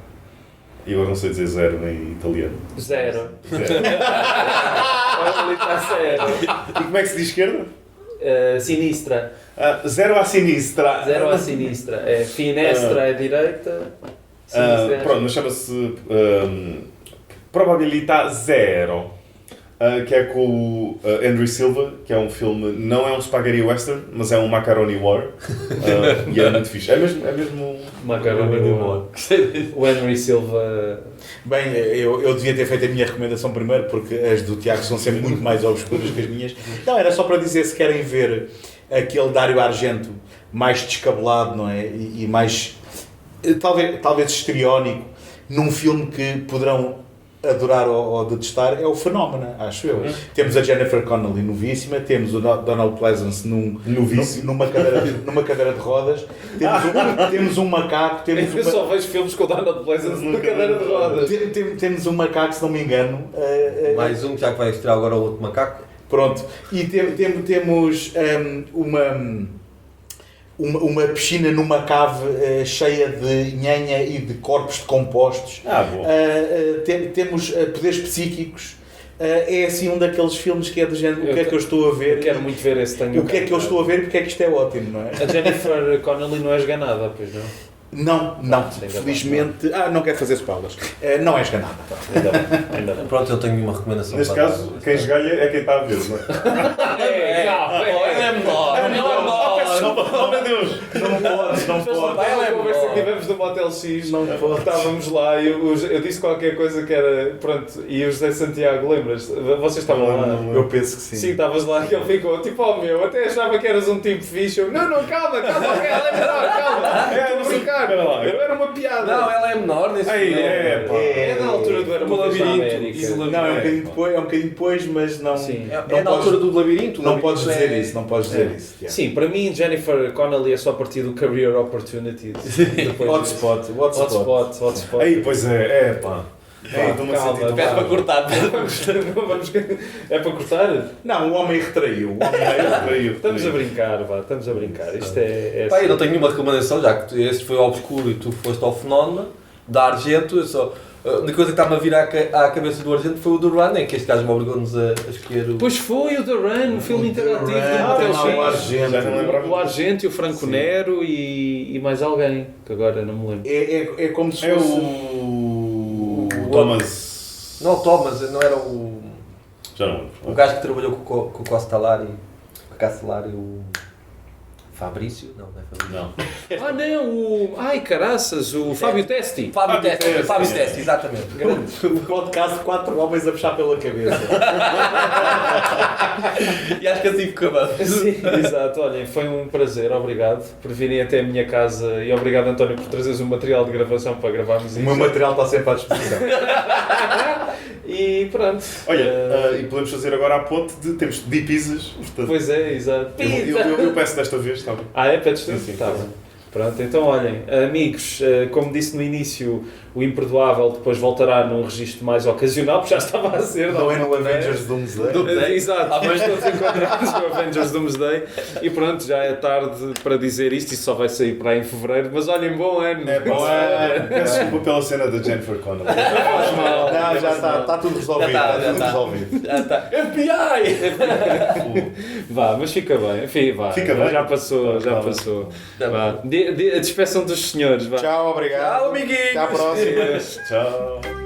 e agora não sei dizer zero em italiano. Zero. Probabilità zero. E como é que se diz esquerda? Sinistra. Zero à sinistra. Zero à sinistra. É finestra à direita. Pronto, mas chama-se Probabilità Zero. que é com o Henry Silva, que é um filme, não é um spaghetti western, mas é um macaroni war, e é muito fixe. É mesmo Macaroni War. O Henry Silva... Bem, eu devia ter feito a minha recomendação primeiro, porque as do Tiago são sempre muito mais obscuras que as minhas. Não, era só para dizer, se querem ver aquele Dario Argento mais descabelado, não é? E mais, talvez histriónico, num filme que poderão adorar ou detestar, é o Fenómeno, acho eu. Temos a Jennifer Connelly novíssima, temos o Donald Pleasence numa cadeira de rodas, temos um macaco, Eu só vejo filmes com o Donald Pleasence numa cadeira de rodas. Temos um macaco, se não me engano. Mais um, já que vai estrear agora o outro macaco. Pronto. E temos uma piscina numa cave cheia de nhanha e de corpos decompostos. Bom. Temos poderes psíquicos. É assim um daqueles filmes que é do género, o que é que eu estou a ver? Eu quero muito ver esse tenho. O que é que eu estou a ver e porque é que isto é ótimo, não é? A Jennifer Connelly não é esganada, pois não? Não. Felizmente... não quero fazer spoilers. Não é esganada. Ainda bem. Pronto, eu tenho uma recomendação. Neste para caso, quem esgalha é quem está a ver, não é? Ele é menor. Oh meu Deus! Não pode. A conversa que tivemos no Motel X, estávamos lá e eu disse qualquer coisa que era, pronto, e o José Santiago, lembras? Vocês estavam lá? Eu penso que sim. Sim, estavas lá e ele ficou tipo, até achava que eras um tipo fixe. Não, calma, ela é menor, calma. Estou a brincar. Eu era uma piada. Não, ela é menor nesse filme. É da altura do Era uma Vez na América. Não, é um bocadinho depois, mas não... Sim. É na altura do labirinto. Não podes dizer isso, não podes dizer isso. Sim, para mim Jennifer Connelly é só a partir do Career Opportunities. Hotspot. Aí, pois é, pá. Calma, Pede para cortar. É para cortar? Não, o homem retraiu. Estamos a brincar, estamos a brincar. Isto é Pá, eu não tenho nenhuma recomendação, já que esse foi ao obscuro e tu foste ao Fenómeno da Argento. Eu só, a única coisa que está-me a vir à cabeça do Argento foi o do Run, em que este gajo me obrigou-nos a escolher o... Pois foi o The Run, o filme interativo do Motel X. O Argento e o Franco Nero e mais alguém, que agora não me lembro. É como se fosse... o Thomas... Não, o Thomas, não era o... Já não lembro. O gajo que trabalhou com o Costellari, com o Castellari, o... Fabrício? Não é Fabrício. Não, Ai, caraças, o Fábio Testi. Fábio Testi, exatamente. O podcast 4 homens a puxar pela cabeça. E acho que assim ficou bem. Sim, exato. Olhem, foi um prazer, obrigado por virem até a minha casa e obrigado, António, por trazeres o material de gravação para gravarmos isso. O meu material está sempre à disposição. E pronto. Olha, e podemos fazer agora a ponte de temos de pizzas. Portanto, Pois é, exato. eu peço desta vez, está bem? Pedes tu? Sim, Tá bem. Pronto, então olhem, amigos, como disse no início, o Imperdoável depois voltará num registro mais ocasional, porque já estava a ser. Não é no Avengers Doomsday? Exato, mas todos encontramos no Avengers Doomsday e pronto, já é tarde para dizer isto, só vai sair para aí em fevereiro, mas olhem, bom ano! Bom ano! Peço desculpa pela cena da Jennifer Connelly. Não, já está tudo resolvido. Já está. FBI! Vá, mas fica bem, enfim, vá. Fica bem. Já passou. Vá. Despeçam dos senhores, vá. Tchau, obrigado. Tchau, amiguinhos. Até à próxima. Tchau.